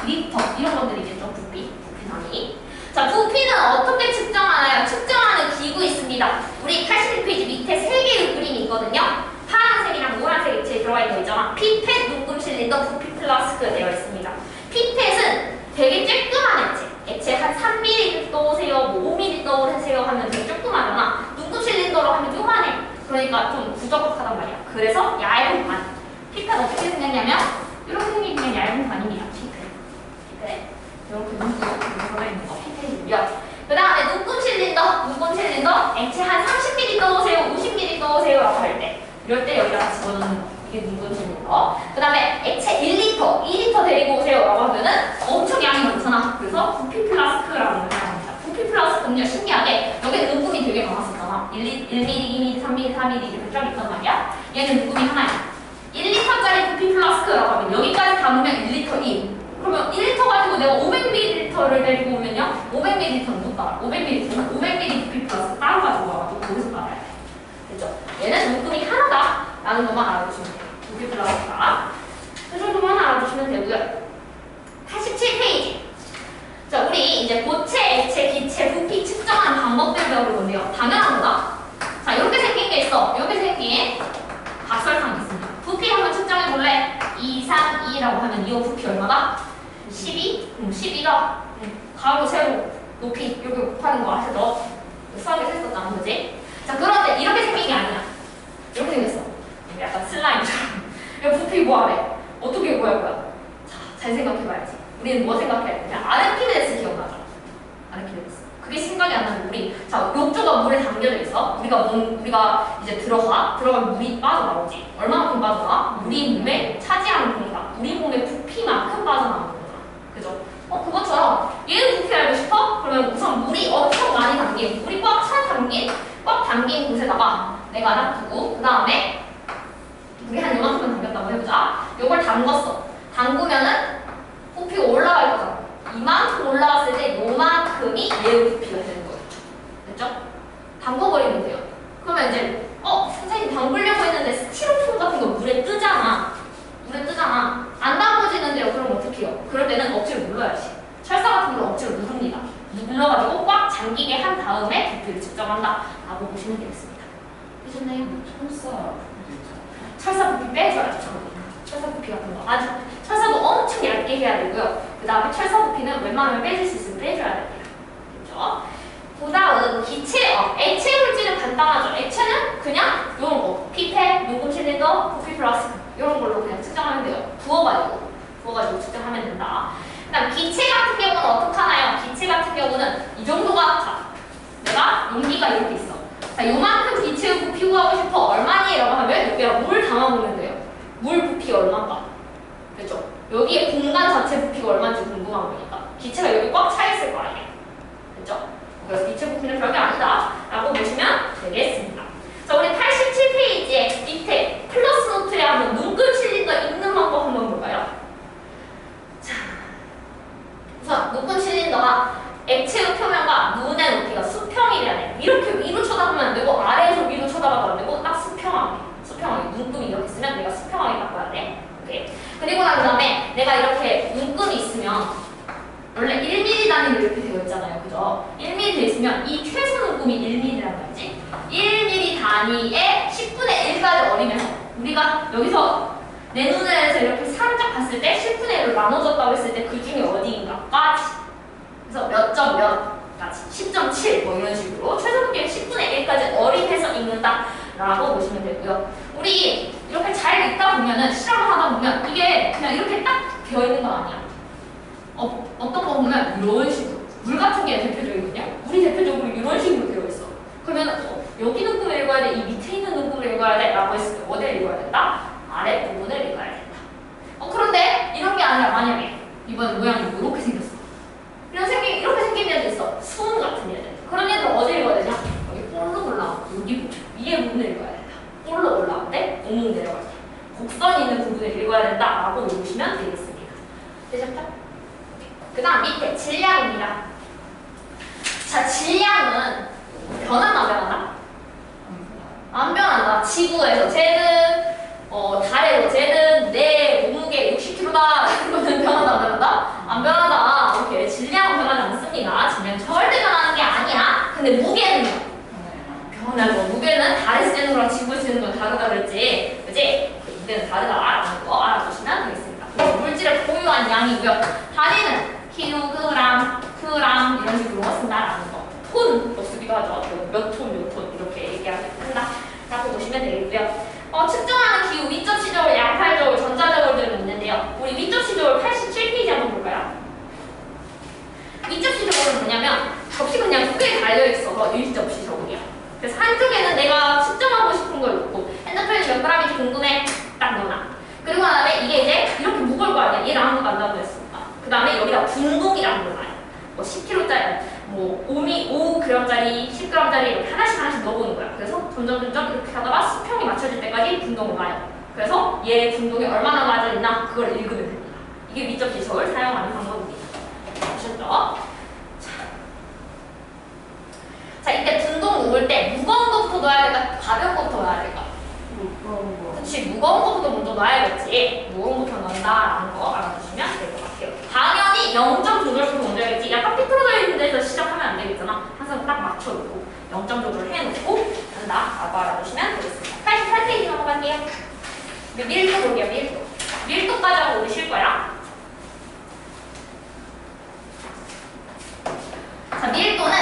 리터 이런 것들이겠죠. 부피 단위. 자, 부피는 어떻게 측정하나요? 측정하는 기구 있습니다. 우리 86페이지 밑에 세 개의 그림이 있거든요. 파란색이랑 노란색 액체에 들어가 있는 거 있잖아. 피펫, 눈금 실린더, 부피 플라스크 되어 있습니다. 피펫은 되게 쬐끄만 액체 한 3mm 떠오세요, 뭐 5mm 떠오세요 하면 되게 조그마잖아. 눈금 실린더로 하면 요만해. 그러니까 좀 부적합하단 말이야. 그래서 얇은 반. 피펫 어떻게 생겼냐면 이렇게 생긴 그냥 얇은 반입니다. 피펫. 이렇게 눈금 들어있는 거 피펫이고요. 그 다음에 눈금 실린더 액체 한 30mm 떠오세요, 50mm 떠오세요 라고 할 때 이럴 때 여기다가 집어넣는 거. 이게 눈금 실린더. 그 다음에 액체 1리터, 2리터 데리고 오세요 라고 하면은 엄청 양이 많잖아. 그래서 부피 플라스크라고 합니다. 부피 플라스크는요, 신기하게 여기 눈금이 되게 많았었잖아. 1mm, 2mm, 3mm, 4mm 이렇게 쫙 있단 말이야. 얘는 눈금이 하나야. 1리터짜리 부피 플라스크라고 하면 여기까지 담으면 1리터 2. 그러면 1리터 가지고 내가 500ml를 데리고 오면요, 500ml는 못 따라. 500ml는 500ml 부피 플라스크 따로 가지고 와가지고 거기서 따라야 돼. 그죠? 얘는 눈금이 하나다라는 것만 알아두시면 돼요. 부피 플라스크가. 그 정도만 알아두시면 되고요. 87페이지. 자, 우리 이제 고체, 액체, 기체, 부피 측정하는 방법들 배울 건데요. 당연한 거다. 자, 이렇게 생긴 게 있어. 이렇게 생긴 각설상이 있습니다. 부피 한번 측정해 볼래? 2, 3, 2라고 하면 이 부피 얼마다? 12? 12가 가로, 세로, 높이 여기 곱하는 거 아세요? 너 수학에서 했었잖아, 그지? 자, 그런데 이렇게 생긴 게 아니야. 이렇게 생겼어. 약간 슬라임처럼. 야, 부피 뭐하래? 어떻게 구할 거야? 자, 잘 생각해봐야지. 우리는 뭐 생각해야 되냐? 아르키메데스 기억나죠? 아르키메데스. 그게 생각이 안 나는 우리. 자, 욕조가 물에 담겨져 있어. 우리가 이제 들어가면 물이 빠져나오지. 얼마만큼 빠져나와? 우리 몸에 차지하는 공간. 우리 몸의 부피만큼 빠져나오는 거잖아. 그죠? 그것처럼 얘는 부피 알고 싶어? 그러면 우선 물이 엄청 많이 담긴, 물이 꽉 담긴 곳에다가 내가 놔두고, 그 다음에 물이 한 요만큼만 담겼다고 해보자. 요걸 담궜어. 담그면은 부피가 올라갈 거잖아. 이만큼 올라왔을 때 요만큼이 얘의 부피가 되는 거예요. 됐죠? 담궈버리면 돼요. 그러면 이제 선생님 담그려고 했는데 스티로폼 같은 거 물에 뜨잖아. 안 담궈지는데요. 그럼 어떻게 해요? 그럴 때는 억지로 눌러야지. 철사 같은 걸 억지로 누릅니다. 눌러가지고 꽉 잠기게 한 다음에 부피를 측정한다 라고 보시면 되겠습니다. 되셨나요? 철사 부피 빼줘야죠. 철사 부피 같은 거. 아주 철사도 엄청 얇게 해야 되고요. 그 다음에 철사 부피는 웬만하면 빼줄 수 있으면 빼줘야 됩니다. 그렇죠? 그 다음 기체, 액체 물질은 간단하죠. 액체는 그냥 이런 거, 피펫, 녹음 실린더, 부피 플라스크 이런 걸로 그냥 측정하면 돼요. 부어가지고 측정하면 된다. 그 다음 기체 같은 경우는 어떻게 하나요? 기체 같은 경우는 이 정도가, 자, 내가 용기가 이렇게 있어. 자, 요만큼 기체의 부피 구하고 싶어. 얼마니? 라고 하면 여기다 물 담아보면 돼요. 물 부피 얼마인가? 그렇죠? 여기에 공간 자체 부피가 얼마인지 궁금한 거니까. 기체가 여기 꽉 차 있을 거 아니에요. 그렇죠? 그래서 기체 부피는 별게 아니다 라고 보시면 되겠습니다. 자, 우리 87페이지에 밑에 플러스 노트에 한번 눈금 실린더 있는 단위의 10분의 1까지 어리면서 우리가 여기서 내 눈에서 이렇게 살짝 봤을 때 10분의 1로 나눠졌다고 했을 때 그 중에 어디인가까지 그래서 몇 점 몇까지 10.7 뭐 이런 식으로 최소 분기의 10분의 1까지 어린해서 읽는다 라고 보시면 되고요. 우리 이렇게 잘 읽다 보면은 실험을 하다 보면 이게 그냥 이렇게 딱 되어 있는 건 아니야. 어떤 거 보면 이런 식으로 물 같은 게 대표적이거든요. 우리 대표적으로 이런 식으로 되어 있어. 그러면 여기 녹음을 읽어야 돼, 이 밑에 있는 녹음을 읽어야 돼 라고 했을 때 어디를 읽어야 된다? 아래 부분을 읽어야 된다. 그런데 이런 게 아니라 만약에 이번 모양이 이렇게 생겼어. 이렇게 생긴 애들 있어. 수은 같은 애들. 그런 애들 어디 읽어야 되냐? 여기 볼로 올라오고 여기 위에 부분을 읽어야 된다. 볼로 올라올 때, 웅 내려갈 때. 곡선이 있는 부분을 읽어야 된다라고 읽으시면 되겠습니다. 되셨죠? 그 다음 밑에 질량입니다. 자, 질량은 변하나 안 변하나? 안 변한다. 지구에서 쟤는 달에서 쟤는 내 몸무게 60kg다. 이거는 변하나 안 변한다? 안 변한다. 이렇게 질량은 변하지 않습니다. 질량은 절대 변하는 게 아니야. 근데 무게는요? 변하죠. 무게는 달에서 재는 거랑 지구에서 재는 건 다르다 그랬지. 그치? 무게는 다르다라는 거 알아두시면 되겠습니다. 그리고 물질의 고유한 양이고요. 단위는 킬로그램, 그램 이런 식으로 쓴다라는 거. 톤도 쓰기도 하죠. 몇 톤, 몇 톤 이렇게 얘기한다. 라고 보시면 되겠고요. 측정하는 기후 미적 시저울, 양팔 저울, 전자 저울들은 있는데요. 우리 미적 시저울 87페이지 한번 볼까요? 미적 시저울은 뭐냐면 접시 그냥 두 개 달려 있어서 일접시 저울이야. 그래서 한쪽에는 내가 측정하고 싶은 걸 놓고 핸드폰이 몇 g인지 궁금해 딱 넣어놔. 그리고 나다음에 이게 이제 이렇게 무거울 거 아니야. 얘를 아무도 안다고 했으니까. 그 다음에 여기다 분동이라는 걸 놔요. 뭐 10kg짜리, 뭐 5g짜리, 10g짜리 이렇게 하나씩 넣어보는 거야. 그래서 점점 이렇게 하다가 수평이 맞춰질 때까지 분동을 놔요. 그래서 얘 분동이 얼마나 맞아있나 그걸 읽으면 됩니다. 이게 미적 지식을 사용하는 방법입니다. 아셨죠? 자, 이때 분동 놓을 때 무거운 것부터 넣어야 될까? 가벼운 것부터 넣어야 될까? 그치, 무거운 것부터 먼저 넣어야겠지. 무거운 것부터 넣는다라는 거 알아두시면 될 것 같아요. 당연히 0점 조절부터 먼저 해야겠지. 약간 삐뚤어져 있는 데서 시작하면 안 되겠잖아. 항상 딱 맞춰놓고 0점 조절 해놓고 한다라고 알아두시면 되겠습니다. 88페이지 넘어갈게요. 밀도 볼게요. 밀도. 밀도까지 하고 우리 쉴 거야. 자, 밀도는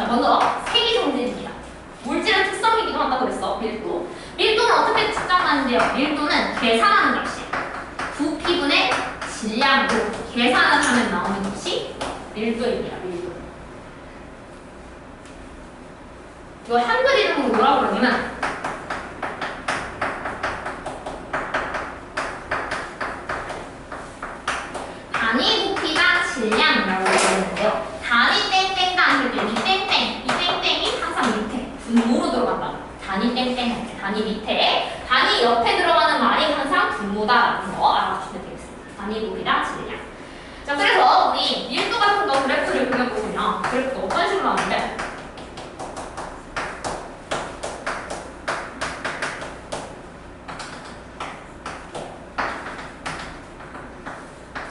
먼저 색이 성질입니다. 물질의 특성이기도 한다고 그랬어. 밀도. 밀도는 어떻게 측정하는데요? 밀도는 계산하는 값이 부피분의 질량으로 계산을 하면 나오는 값이 밀도입니다. 밀도. 이거 한글 이름으로 뭐라고 그러냐면 단위 부피가 질량이라고 부르는데요. 단위 땡땡당 할 때 이 땡땡, 이 땡땡이 항상 밑에 분모로 들어간다. 단위 땡땡 할 때 단위 밑에 단위 옆에 들어가는 말이 항상 분모다라는 거 알아주시면 되겠습니다. 단위 부피랑 질량. 자, 그래서 우리 밀도 같은 거 그래프를 그려보시면 그래프가 어떤 식으로 나오는데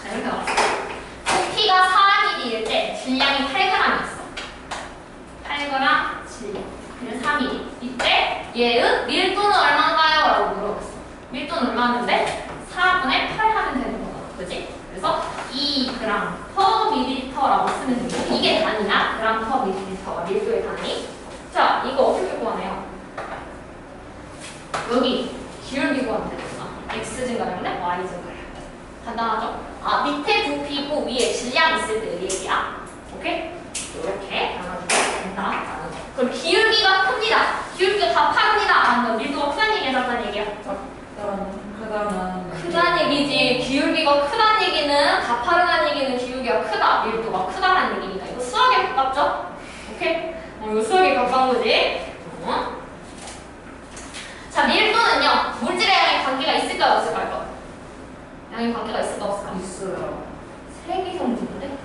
자, 이렇게 나왔어. 부피가 4mm일 때 질량이 8g 있어. 8g 질량. 그래서 3mm. 이때 얘의 밀도는 얼마인가요? 라고 물어봤어. 밀도는 얼마인데? 4분의 8 하면 되는 거잖아. 그지? 그래서 2g per 밀리터라고 쓰면 되고 이게 단위나 그램 per 밀리터가 밀도의 단위. 자, 이거 어떻게 구하나요? 여기 기울기 구하면 되겠구나. x 증가량분의 y 증가량. 간단하죠? 아, 밑에 부피고 위에 질량 있을 때 얘기야. 오케이? 이렇게 나눠주면 된다. 그럼 기울기가 큽니다. 기울기가 다 팝니다. 아니면 밀도가 크다는 얘기야, 작다는 얘기야? 크다는 얘기지. 기울기가 크다는 얘기는 가파르다는 얘기는 기울기가 크다. 밀도가 크다라는 얘기니까 이거 수학에 가깝죠? 오케이? 이거 수학에 가까운 거지. 자, 밀도는요. 물질의 양에 관계가 있을까요? 없을까요? 양에 관계가 있을까 없을까? 있어요. 세기성질인데?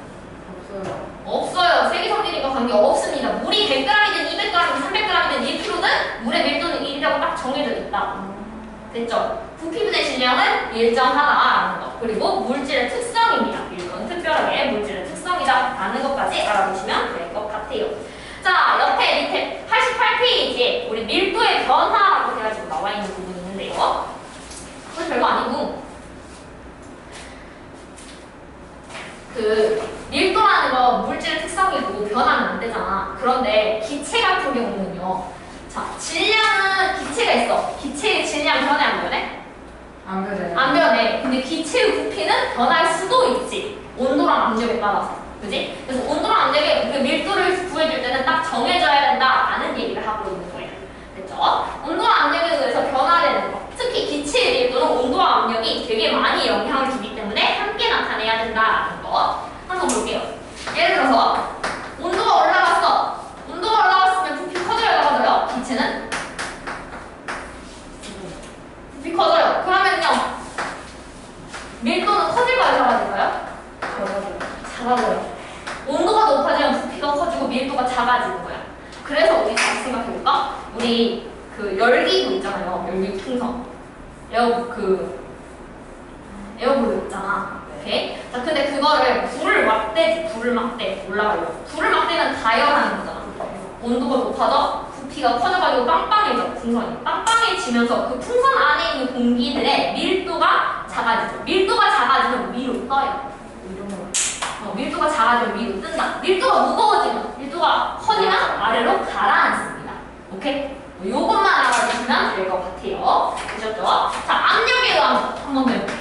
없어요. 없어요. 세기성질이니까 관계 없습니다. 물이 100g이든 200g이든 300g이든 1kg든 물의 밀도는 1이라고 딱 정해져 있다. 됐죠? 부피분의 질량은 일정하다라는 거. 그리고 물질의 특성입니다. 밀도는 특별하게 물질의 특성이다라는 것까지 알아두시면 될 것 같아요. 자, 옆에 밑에 88페이지에 우리 밀도에 자, 질량은 기체가 있어. 기체의 질량 변해 안 변해? 안 그래. 안 변해. 근데 기체의 부피는 변할 수도 있지. 온도랑 압력에 따라서. 그지? 그래서 온도랑 압력에 그 밀도를 구해줄 때는 딱 정해져야 된다라는 얘기를 하고 있는 거예요. 됐죠? 온도와 압력에 의해서 변화되는 거. 특히 기체의 밀도는 온도와 압력이 되게 많이 영향을 주기 때문에 함께 나타내야 된다라는 거. 한번 볼게요. 예를 들어서 온도가 올라갔어. 온도가 올라갔으면 부피 커져야 되거든요. 기체는 부피 커져요. 그러면요 밀도는 커질까요? 작아질까요? 작아져요. 온도가 높아지면 부피가 커지고 밀도가 작아지는 거야. 그래서 우리 다시 생각해볼까? 우리 그 열기구 있잖아요. 열기 풍선. 에어블로 있잖아. 오케이? 자, 근데 그거를 불을 막 떼지. 불을 막 떼. 올라가려고. 불을 막 떼면 다열하는 거잖아. 온도가 높아져 부피가 커져가지고 빵빵해져. 풍선이. 빵빵해지면서 그 풍선 안에 있는 공기들의 밀도가 작아지죠. 밀도가 작아지면 위로 떠요. 밀도가 작아지면 위로 뜬다. 밀도가 무거워지면, 밀도가 커지면 아래로 가라앉습니다. 오케이? 요것만 알아주시면 될 것 같아요. 되셨죠? 자, 압력에 의한 거 한번 더 해볼게요.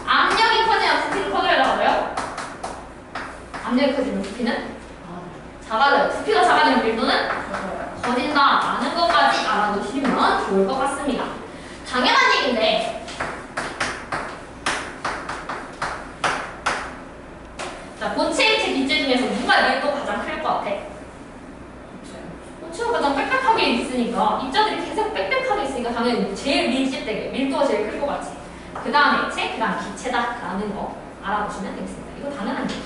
압력이 커지면 부피는 커져야 되거든요. 압력이 커지면 부피는 작아져요. 부피가 작아지면 밀도는 커진다라는 것까지 알아두시면 좋을 것 같습니다. 당연한 얘기인데 자, 고체, 액체, 기체 중에서 누가 밀도가 가장 클 것 같아? 고체가 가장 빽빽하게 있으니까 입자들이 계속 빽빽하게 있으니까 당연히 제일 밀집되게 밀도가 제일 클 것 같지. 그 다음에 액체, 그 다음 기체다라는 거 알아보시면 되겠습니다. 이거 당연한 얘기.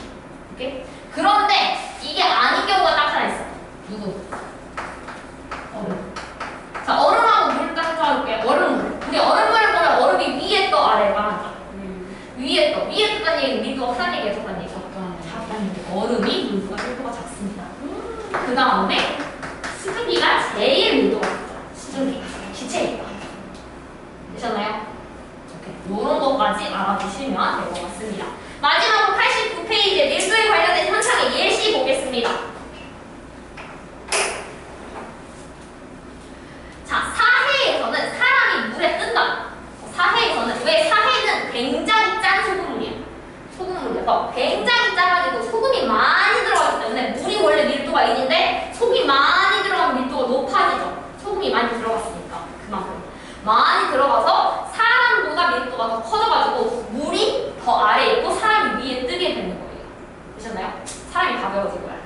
오케이? 그런데 이게 아닌 경우가 딱 하나 있어. 누구? 얼음. 자, 얼음하고 물을 딱 해줘볼게요. 얼음물. 우리 얼음물을 보면 얼음이 위에 떠 아래에 가라앉아. 위에 떠. 위에 떠다는 얘기는 밀도가 크다는 얘기야, 적다는 얘기야. 작다는 얘기. 얼음이 밀도가 작습니다. 그 다음에 수증기가 제일 밀도가 작죠. 수증기. 기체니까. 되셨나요? 이런 것까지 알아두시면 될 것 같습니다. 마지막으로 89페이지에 밀도에 관련된 현상의 예시 보겠습니다. 자, 사해에서는 사람이 물에 뜬다. 사해에서는 왜 사해는 굉장히 짠 소금물이야. 소금물이어서 굉장히 짜가지고 소금이 많이 들어가기 때문에 물이 원래 밀도가 1인데 소금이 많이 들어가면 밀도가 높아지죠. 소금이 많이 들어갔으니까 그만큼 많이 들어가서 사람보다 밀도가 더 커져가지고 물이 더 아래에 있고 사람이 위에 뜨게 되는 거예요. 되셨나요? 사람이 가벼워진 거야.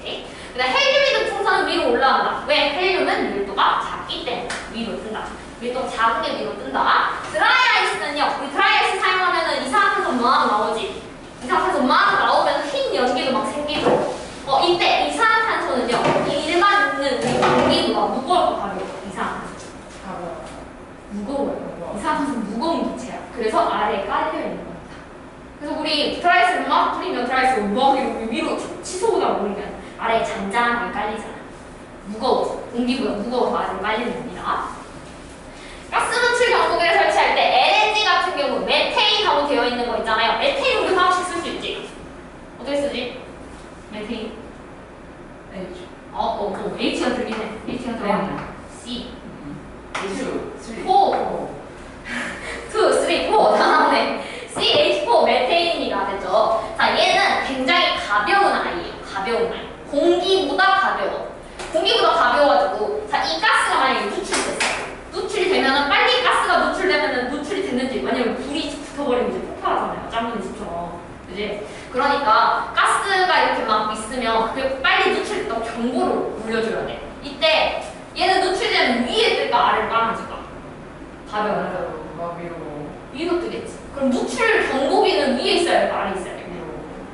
오케이. 그다음 헬륨이 든 풍선은 위로 올라간다. 왜? 헬륨은 밀도가 작기 때문에 위로 뜬다. 밀도가 작은 게 위로 뜬다. 드라이 아이스는요. 우리 드라이 아이스 사용하면은 이산화탄소 막 나오지. 이산화탄소 막 나오면 흰 연기도 막 생기죠. 이때 이산화탄소는요. 일반 있는 우리 공기보다 무거울 거 가벼워. 이산화탄소. 무거워요. 이산화탄소 무거운 기체야. 그래서 아래에 깔려 있는 겁니다. 그래서 우리 드라이스를 막 뿌리면 드라이스를 막 위로 치솟아 올리면 아래에 잔잔하게 깔리잖아. 무거워서. 공기보다 무거워서 아래에 깔리는 겁니다. 가스 분출 경보기를 설치할 때 LNG 같은 경우 메테인하고 되어 있는 거 있잖아요. 메테인 우리 화학식 쓸 수 있지? 어떻게 쓰지? 메테인. H. H가 들리네. H가 들어가네. C. 2, 3, 4. 2, 3, 4. 다 나오네. CH4 메테인이라 됐죠. 자, 얘는 굉장히 가벼운 아이예요. 가벼운 아이. 공기보다 가벼워. 공기보다 가벼워가지고 자, 이 가스가 만약에 누출됐어. 누출이 되면은 빨리 가스가 누출되면은 누출이 됐는지 왜냐면 불이 붙어버리면 이제 폭발하잖아요. 짬뽕이 집처럼. 그지? 그러니까 가스가 이렇게 막 있으면 그게 빨리 누출됐다고 경고를 울려줘야 돼. 이때 얘는 누출되면 위에 뜰까 아래로 깔아줄까? 가벼워요. 위로 뜨겠지. 그럼 누출 경보기는 위에 있어야 될까? 아래에 있어야 될까?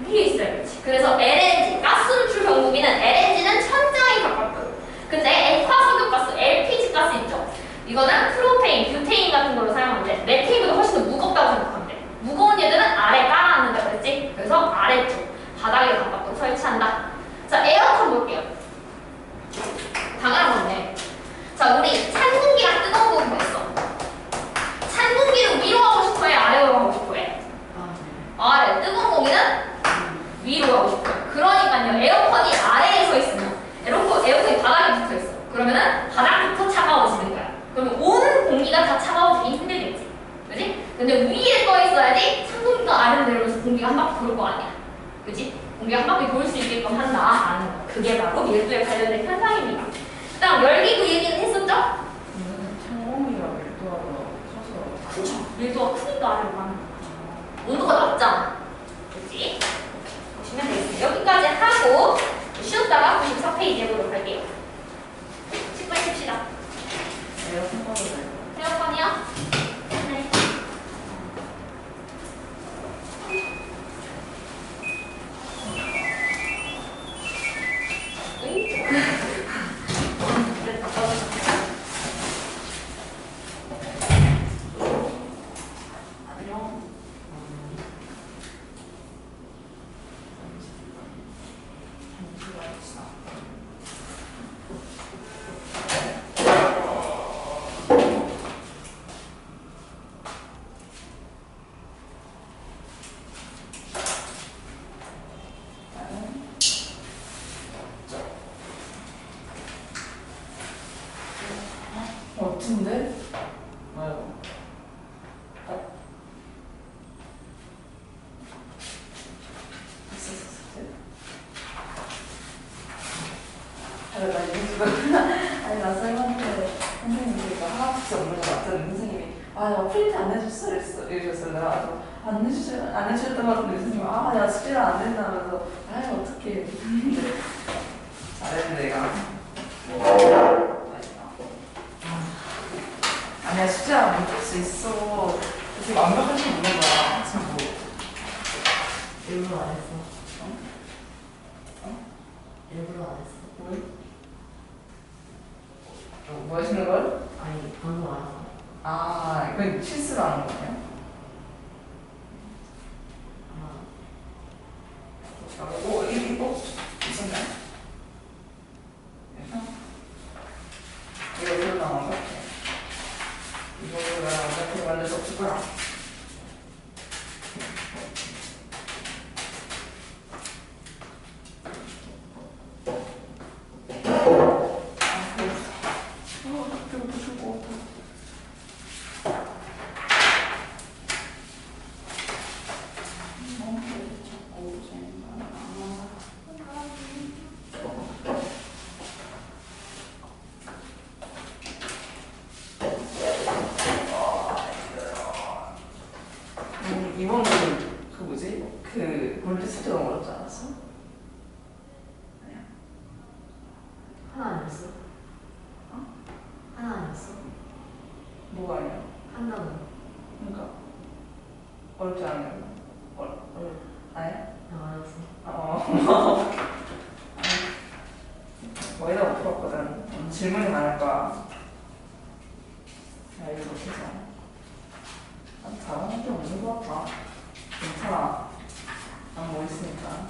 위에 있어야겠지. 그래서 LNG, 가스 누출 경보기는 LNG는 천장이 가깝고 근데 액화석유가스, LPG 가스 있죠? 이거는 프로페인, 뷰테인 같은 걸로 사용하는데 메테인보다 훨씬 더 무겁다고 생각하면 돼. 무거운 얘들은 아래 깔아앉는다 그랬지? 그래서 아래쪽, 바닥에 가깝게 설치한다. 자, 에어컨 볼게요. 당연한 건데 자, 우리 찬 공기랑 뜨거운 공기가 있어. 찬 공기를 위로 하고 싶어 해? 아래로 하고 싶어 해? 아래. 뜨거운 공기는 위로 하고 싶어 해. 그러니까요, 에어컨이 아래에 서 있으면 에어컨이 바닥에 붙어 있어. 그럼 그러면은 바닥부터 차가워지는 거야. 그러면 온 공기가 다 차가워지긴 힘들겠지. 그지? 근데 위에 떠 있어야지 찬공기가 아래로 내려오면서 공기가 한 바퀴 돌 거 아니야. 그지? 공기가 한 바퀴 돌 수 있게끔 한다라는 거. 그게 바로 밀도에 관련된 현상입니다. 그다음 열기구 얘기는 했었죠? 창공기가 밀도하고 서서. 그죠? 밀도가 크니까 아래로 가는 거야. 온도가 낮잖아. 그치? 보시면 되겠습니다. 여기까지 하고 쉬었다가 94페이지 해보도록 할게요. 10분 쉽시다. 에어컨 꺼도 돼요? 에어컨이요? 네. 됐다. 안녕. 멋진데? 뭐요? 아니 나 쌤한테 선생님이 그 하나씩 없는 거 같은 선생님이 나 프린트 안 해줬어 이러셨어요. 내가 안 해주셨던 것 같은데 선생님이 야 숙제를 안 된다면서 어떡해 했는데 잘했네 내가. 아니야 숙제를 못할 수 있어. 그렇게 완벽할 수 있는 거야 친구. 일부러 안 했어. 어? 일부러 안 했어. 왜? 뭐 하시는 걸? 아니, 방금 안 했어. 이건 실수로 하는 거예요? 이거 있었나요? 이거 별로 나온 것 같아. 이거를 어떻게 만들 수 없을 거야. 이번에 그 뭐지? 그 물리스트 너무 어렵지 않았어? 아니야. 하나 아니었어? 하나 아니었어? 뭐가 아니야? 한다고. 그러니까 어렵지 않아요. 아니야? 아니었어. 거의 다 못 풀었거든. 질문이 많을 거야. 이거 못해서. 잘하는 게 없는 것 같아. 괜찮아. 난 뭐 있으니까.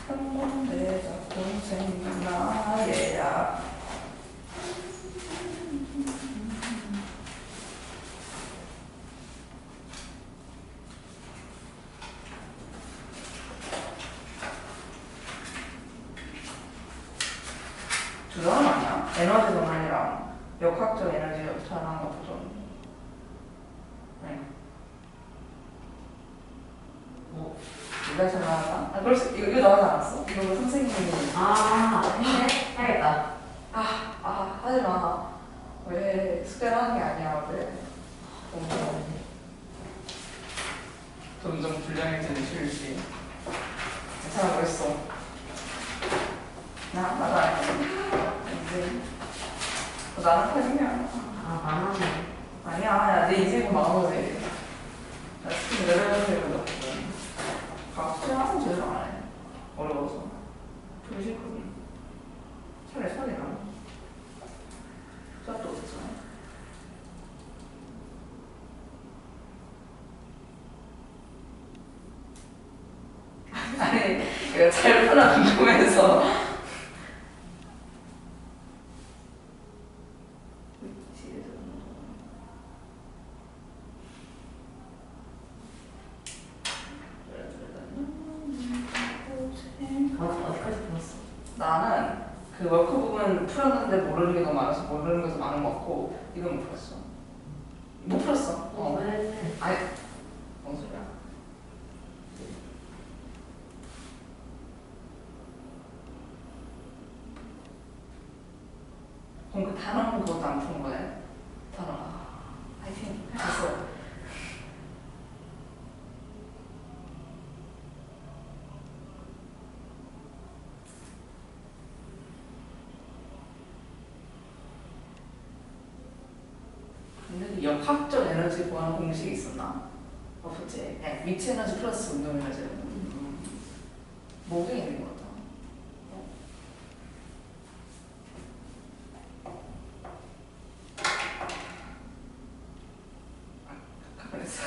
한 번에 자꾸 생각나 얘야. 두 사람 아니야? 에너지 전환이랑 역학적 에너지 전환 같은 좀. 네. 네가 전환하나? 그럴 수, 이거 나오지 않았어? 이거 선생님이. 해? 해야겠다. 하지 마. 왜 숙제를 하는 게 아니야, 왜? 점점 불량해지는 실시. 괜찮아, 그랬어. 나가. 이제. 나는 타중이야. 많았네. 아니야, 야, 내 인생은 망하지. 나 스킨 내려가서 이러거든. 숙제 하는 제대로 안 해. 어려워서. 그게 싫거든. 차라리 손이 가. 수업도 없잖아. 아니, 이거 잘 풀어 궁금해서. 어디까지 풀었어? 나는 그 워크북 부분 풀었는데 모르는 게 너무 많아서 모르는 게 더 많은 것 같고 이건 못 풀었어. 못 풀었어. 왜? 아니, 뭔 소리야? 그럼 그 단어는 그것도 안 푸는 거네. 단어. 파이팅. 됐어. 근데 역학적 에너지 구하는 공식이 있었나? 없었지. 네, 미치 에너지 플러스 운동 에너지. 모두 있는 것 같아. 가만히 있어.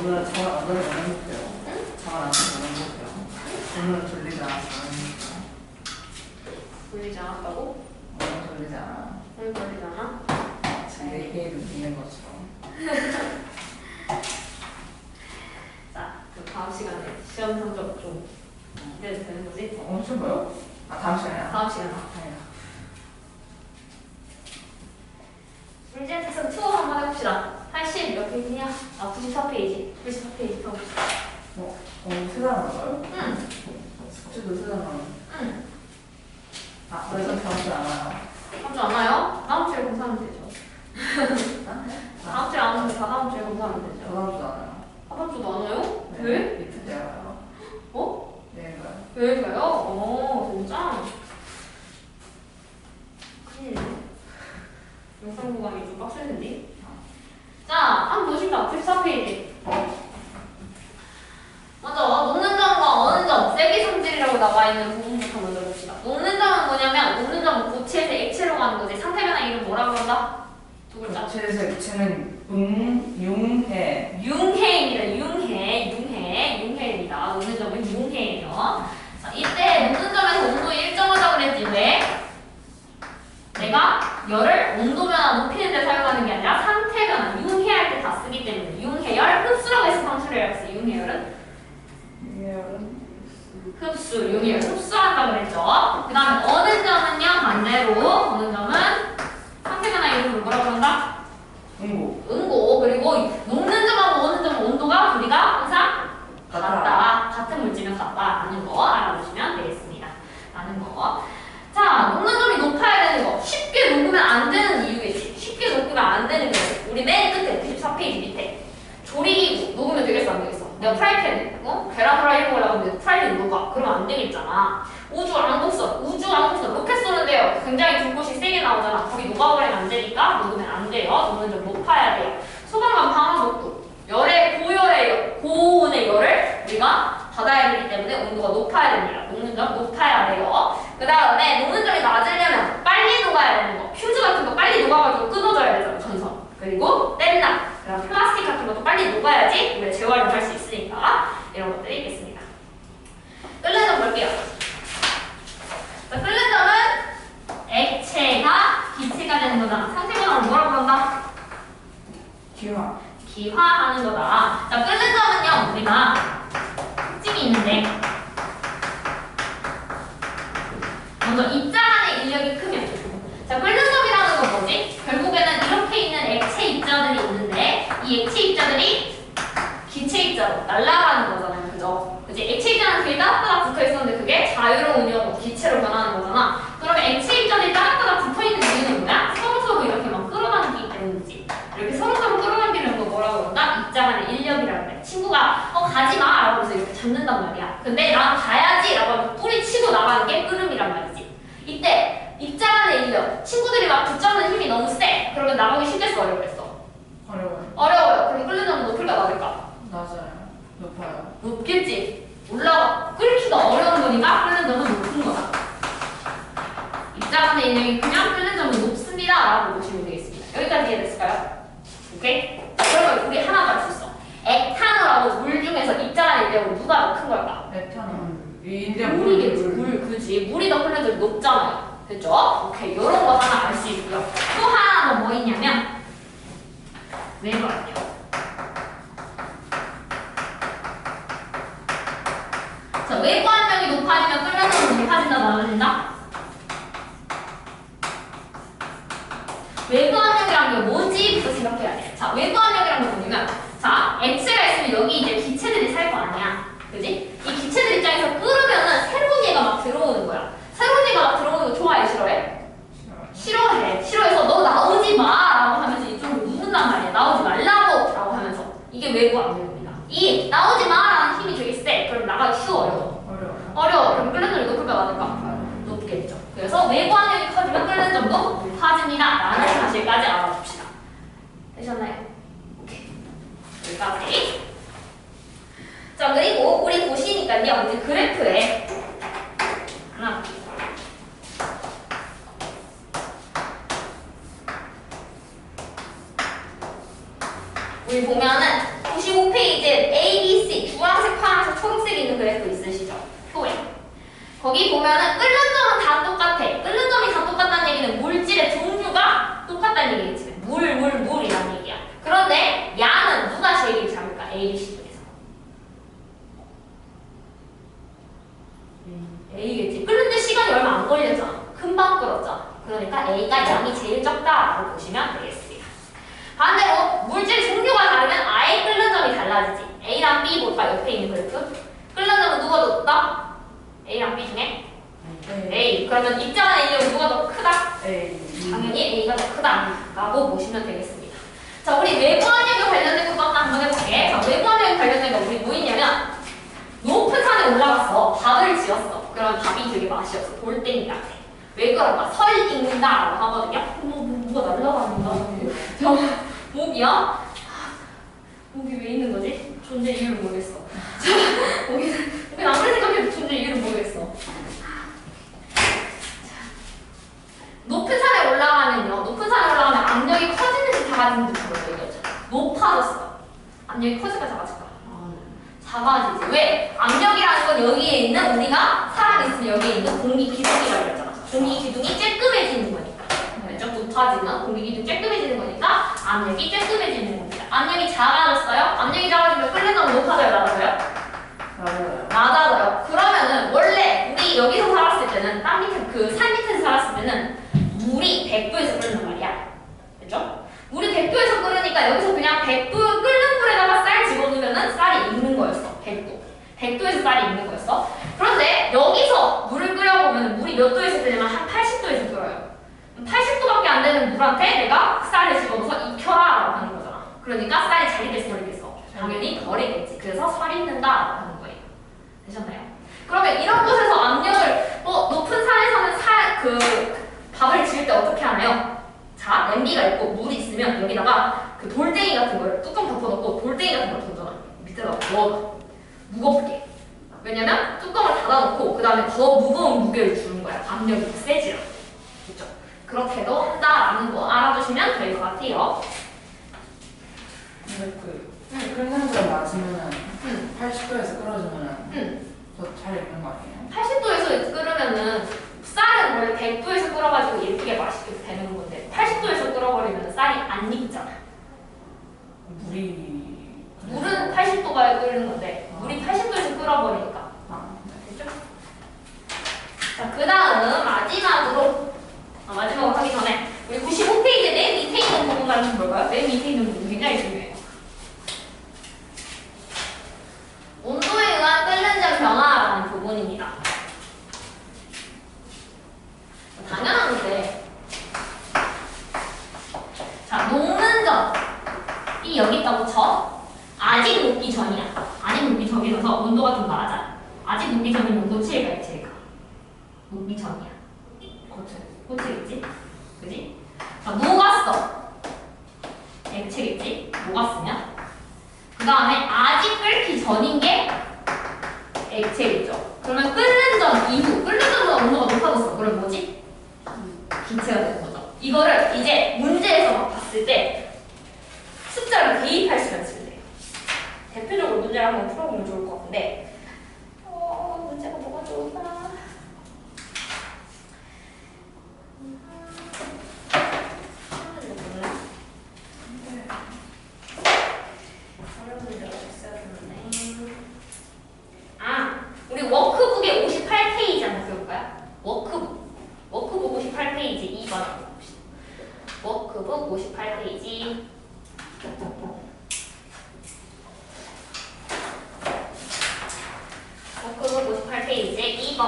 오늘은 잠을 안 자는 거 행복해요. 잠을 안 자는 거 행복해요. 오늘은 졸리지 않아서 행복해요. 졸리지 않았다고? 오늘은 졸리지 않아. 오늘 졸리지 않아? 지금 내 게임을 듣는 것처럼. 자, 그럼 다음 시간에 시험 성적 좀 기대도 되는 거지? 엄청 뭐요? 아 다음 시간이야. 다음 시간에. 다행이다. 이제 테스트 투어 한번 해봅시다. 80 몇 페이지냐? 아, 94페이지. 94페이지 펴봅시다. 세단 나가요? 응, 숙제도 세단 나가요. 응. 아 그래서 다음 주에 안 와요. 다음 주안 와요? 다음 주에 공부하면 되죠. 다음 주에 안 오면 다다음 주에 공부하면 되죠. 다음 주도 안 와요. 다다음 주도 안 와요? 네, 왜? 이틀 뒤에 와요. 어? 네, 가요. 왜 가요? 진짜? 큰일이네. 영상 보관이 좀 빡세는데? 자, 한번 보십시다. 94페이지. 먼저, 녹는 점과 어는 점, 세기 성질이라고 나와 있는 부분부터 먼저 봅시다. 녹는 점은 뭐냐면, 녹는 점은 고체에서 액체로 가는 거지. 상태 변화 이름 뭐라 그런다? 두 글자. 쟤는 융해. 융해입니다. 융해입니다. 녹는 점은 융해예요. 자, 이때 녹는 점에서 온도 일정하다고 그랬지. 왜? 내가 열을 온도 변화 높이는 데 사용하는 게 아니라 상태 변화, 융해할 때 다 쓰기 때문에 융해열, 흡수라고 해서 방출이라고 했어. 융해열은 흡수, 융해열, 흡수한다고 그랬죠. 그 다음에 어는 점은요, 반대로 어는 점은 상태 변화 이름으로 뭐라고 그런다? 응고. 그리고 녹는 점하고 어는 점은 온도가 둘이가 항상 같다. 같은 물질은 같다라는 거 알아두시면 되겠습니다. 라는 거. 자, 녹는 점이 높아야 되는 거. 쉽게 녹으면 안 되는 이유겠지. 쉽게 녹으면 안 되는 거지. 우리 맨 끝에 94페이지 밑에 조리기구 녹으면 되겠어 안 되겠어? 내가 프라이팬 계란 프라이 해보려고 하는데 프라이팬 녹아. 그러면 안 되겠잖아. 우주 왕복선 로켓 쏘는데요. 굉장히 불꽃이 세게 나오잖아. 거기 녹아버리면 안 되니까 녹으면 안 돼요. 녹는 점 높아야 돼요. 소방관 방화복도 고온의 열을 우리가 받아야 되기 때문에 온도가 높아야 됩니다. 녹는 점 높아야 돼요. 그 다음에 녹는 점이 낮으려면 빨리 녹아야 되는 거. 퓨즈 같은 거 빨리 녹아가지고 끊어져야 되잖아, 전선. 그리고 뗏나, 그다음 플라스틱 같은 것도 빨리 녹아야지 우리가 재활용할 수 있으니까 이런 것들이 있겠습니다. 끓는 점 볼게요. 자, 끓는 점은 액체가 기체가 되는 거잖아. 상태 변화를 뭐라고 그런다? 기화하는 거다. 자, 끓는 점은요, 우리가 특징이 있는데 먼저 입자 간의 인력이 크면 자, 끓는 점이라는 건 뭐지? 결국에는 이렇게 있는 액체 입자들이 있는데 이 액체 입자들이 기체 입자로 날아가는 거잖아요. 그죠? 그치? 액체 입자는 되게 따닥따닥 붙어 있었는데 그게 자유로운 운영으로 기체로 변하는 거잖아. 그러면 액체 입자들이 따닥따닥 붙어 있는 이유는 뭐야? 서로서로 이렇게 막 끌어당기기 때문이지. 이렇게 서로서로 끌어당기는 거 뭐라고 그런다? 입자 간의 인력이라고 그래. 친구가 가지마 라고 해서 이렇게 잡는단 말이야. 근데 난 가야지 라고 하면 뿌리 치고 나가는 게 끓음이란 말이지. 이때 입자 간의 인력, 친구들이 막 붙잡는 힘이 너무 세. 그러면 나가기 쉽겠어, 어렵겠어? 어려워요. 그럼 끓는 점은 높을까 낮을까? 낮아요. 높아요. 높겠지. 끓기가 어려운 거니까 끓는 점은 높은 거다. 입자 간의 인력이 그냥 끓는 점은 높습니다 라고 보시면 되겠습니다. 여기까지 이해됐을까요? 오케이? 자, 그러면 우리 하나 더 할 수 있어. 에탄올하고 물 중에서 입자 간의 인력으로 누가 더 큰 걸까? 물이겠지. 그지. 물이 더 끓는 점이 높잖아요. 됐죠? 오케이. 이런 거 하나 알 수 있고요. 또 하나 더 뭐 있냐면 외부 압력. 자, 외부 압력이 높아지면 끓는 점은 높아진다, 낮아진다? 외부 압력이란 게 뭔지부터 생각해야 돼. 자, 외부 압력이란 게 뭐냐면 자, 액체가 있으면 여기 이제 기체들이 살 거 아니야. 그지? 이 기체들 입장에서 끓으면은 새로운 얘가 막 들어오는 거야. 새로운 얘가 막 들어오는 거 좋아해, 싫어해? 싫어해. 싫어해서 너 나오지 마! 라고 하면서 이쪽으로 누른단 말이야. 나오지 말라고! 라고 하면서. 이게 외부 압력입니다. 이 나오지 마! 라는 힘이 되게 세. 그럼 나가기 쉬워, 어려워. 그럼 끓는 점이 높을까 낮을까? 높겠죠. 그래서 외부 압력이 커지면 끓는 점도 높아집니다. 라는 사실까지 알아봅시다. 되셨나요? 오케이. 여기까지. 자, 그리고 우리 보시니까요. 이제 그래프에 하나 우리 보면은 195페이지에 A, B, C 주황색, 파란색, 초록색 있는 그래프 있으시죠? 표에. 거기 보면은 끓는 점은 다 똑같아. 끓는 점이 다 똑같다는 얘기는 물질의 종류가 똑같다는 얘기겠지. 물이라는 얘기야. 그런데 양은 누가 제일 작을까? A, B, C 중에서. A겠지. 끓는데 시간이 얼마 안 걸렸잖아. 금방 끓었잖아. 그러니까 A가 양이 제일 적다라고 보시면 되겠습니다. 반대로 물질 종류가 다르면 아예 끓는 점이 달라지지. A랑 B 볼까? 옆에 있는 그래프. 끓는 점은 누가 더 높다? A랑 B 중에? A. 그러면 입자간의 인력은 누가 더 크다? 당연히 A가 더 크다라고 보시면 되겠습니다. 자, 우리 외부 압력에 관련된 것도 한번 해볼게. 자, 외부 압력에 관련된 거 우리 뭐 있냐면 높은 산에 올라갔어. 밥을 지었어. 그럼 밥이 되게 맛이 없어. 돌덩이 같아. 왜 그럴까? 설 익는다라고 하거든요. 뭐가 날라가는가? 목이야? 목이 왜 있는 거지? 존재 이유를 모르겠어. 목이 아무리 생각해도 존재 이유를 모르겠어. 높은 산에 올라가면요. 높은 산에 올라가면 압력이 커지는지 작아지는지 모르겠어. 얘기하잖아. 높아졌어. 압력이 커질까 작아질까? 작아지지. 왜? 압력이라는 건 여기에 있는 우리가 사람 있으면 여기에 있는 공기 기둥이라고 했잖아. 공기 기둥이 쬐끔해지는 거니까. 그렇죠? 높아지면 공기 기둥이 쬐끔해지는 거니까 압력이 쬐끔해지는 겁니다. 압력이 작아졌어요? 압력이 작아지면 끓는 점은 높아져요, 낮아져요? 낮아져요. 그러면은 원래 우리 여기서 살았을 때는 땅 밑에 그 산 밑에서 살았을 때는 물이 100도에서 끓는 말이야. 그죠? 물이 100도에서 끓으니까 여기서 그냥 100도 끓는 물에다가 쌀 집어넣으면은 쌀이 익는 거였어. 100도. 100도에서 쌀이 익는 거였어. 그런데 여기서 물을 끓여보면 물이 몇 도에서 끓냐면 한 80도에서 끓어요. 80도밖에 안 되는 물한테 내가 쌀을 집어넣어서 익혀라 라고 하는 거잖아. 그러니까 쌀이 잘 익겠어, 덜 익겠어? 당연히 덜 익겠지. 그래서 살 익는다 라고 하는 거예요. 되셨나요? 그러면 이런 곳에서 압력을 높은 산에서는 밥을 지을 때 어떻게 하나요? 자, 냄비가 있고 물이 있으면 여기다가 그 돌덩이 같은 걸 뚜껑 덮어놓고 돌덩이 같은 걸 던져놔. 밑에다 넣어놔. 무겁게. 왜냐면 뚜껑을 닫아놓고 그 다음에 더 무거운 무게를 주는 거야. 압력이 더 세지라. 그렇죠? 그렇게도 한다라는 거 알아두시면 될 것 같아요. 근데 끓는 걸 맞으면은 80도에서 끓어주면은 더 잘 익는 거 아니에요? 80도에서 끓으면은 쌀은 원래 100도에서 끓어가지고 예쁘게 맛있게 되는 건데 80도에서 끓어버리면 쌀이 안 익잖아. 물은 80도가 끓는 건데 물이 80도에서 끓어버리니까. 됐죠? 자, 그 다음 마지막으로 하기 전에 우리 95페이지에 맨 밑에 있는 부분만 좀 볼까요? 맨 밑에 있는 부분 굉장히 중요해요. 온도에 의한 끓는 점 변화라는 부분입니다. 당연한 건데, 자, 녹는 점이 여기 있다고 쳐. 아직 녹기 전이야. 아직 녹기 전이라서 온도가 좀 낮아. 아직 녹기 전이면 고체일까, 액체일까? 녹기 전이야. 고체겠지? 그지? 자, 녹았어. 액체겠지? 녹았으면. 그 다음에 아직 끓기 전인 게 액체겠죠? 그러면 끓는 전 이후, 끓는 전보다 온도가 높아졌어. 그럼 뭐지? 기체가 되는 거죠. 이거를 이제 문제에서 봤을 때 숫자를 대입할 수가 있으면 돼요. 대표적으로 문제를 한번 풀어보면 좋을 것 같은데 문제가 뭐가 좋을까? 우리 워크북에 58페이지 한번 볼까요? 워크북 58페이지 2번 워크북 58페이지 워크북 58페이지 2번.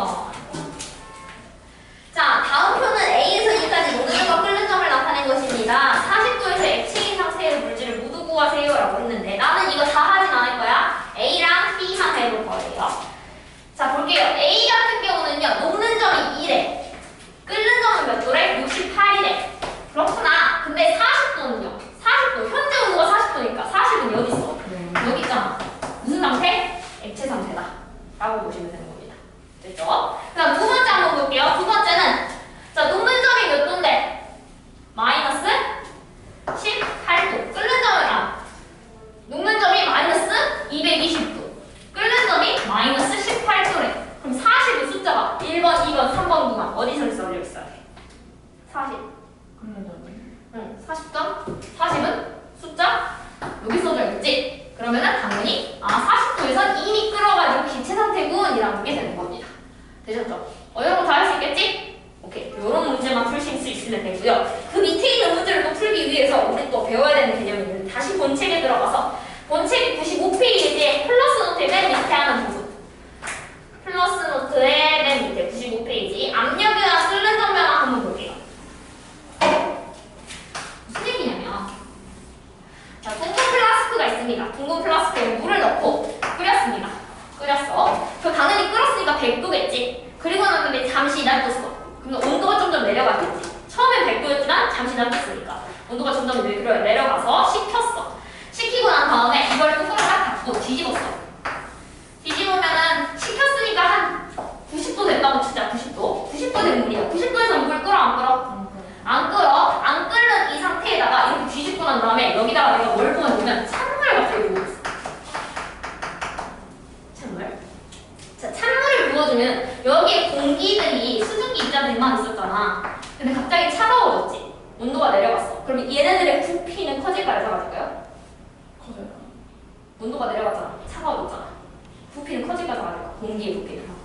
자, 다음 표는 A에서 E까지 녹는 점과 끓는 점을 나타낸 것입니다. 40도에서 액체인 상태의 물질을 모두 구하세요 라고 했는데 나는 이거 다 하진 않을 거야. A랑 B만 해볼 거예요. 자, 볼게요. A 같은 경우는요, 녹는 점이 2래. 끓는 점은 몇 도래? 68이래. 그렇구나. 근데 40도는요? 40도. 현재 온도가 40도니까 40은 숫자 여기 써줘야겠지? 그러면은 당연히 40도에선 이미 끓어가지고 기체 상태군 이라는 게 되는 겁니다. 되셨죠? 여러분 다 할 수 있겠지? 오케이. 이런 문제만 풀실 수 있으면 되고요. 그 밑에 있는 문제를 또 풀기 위해서 우리 또 배워야 되는 개념이 있는데 다시 본책에 들어가서 본책 95페이지에 플러스 노트에 맨 밑에 하는 부분. 플러스 노트의 맨 밑에 95페이지 압력이나 끓는 전면화 한번 볼게요. 무슨 얘기냐면 자, 둥근 플라스크가 있습니다. 둥근 플라스크에 물을 넣고 끓였습니다. 끓였어. 그 당연히 끓었으니까 100도겠지. 그리고 나면 잠시 놔뒀어. 그럼 온도가 점점 내려갔겠지. 처음엔 100도였지만 잠시 놔뒀으니까 온도가 점점 내려가서 식혔어. 식히고 난 다음에 이걸 또 손을 딱 닫고 뒤집었어. 뒤집으면은 식혔으니까 한 90도 됐다고 치자. 90도. 90도 된 물이야. 90도에서 물 끓어 안 끓어? 안 끓어. 안 끓는 이 상태에다가 이렇게 뒤집고 난 다음에 여기다가 내가 뭘 부어주면 찬물을 갑자기 부어줬어. 찬물. 자, 찬물을 부어주면 여기에 공기들이 수증기 입자들만 있었잖아. 근데 갑자기 차가워졌지. 온도가 내려갔어. 그럼 얘네들의 부피는 커질까요? 작아질까요? 커져요. 온도가 내려갔잖아. 차가워졌잖아. 부피는 커질까요? 작아질까요? 공기의 부피는.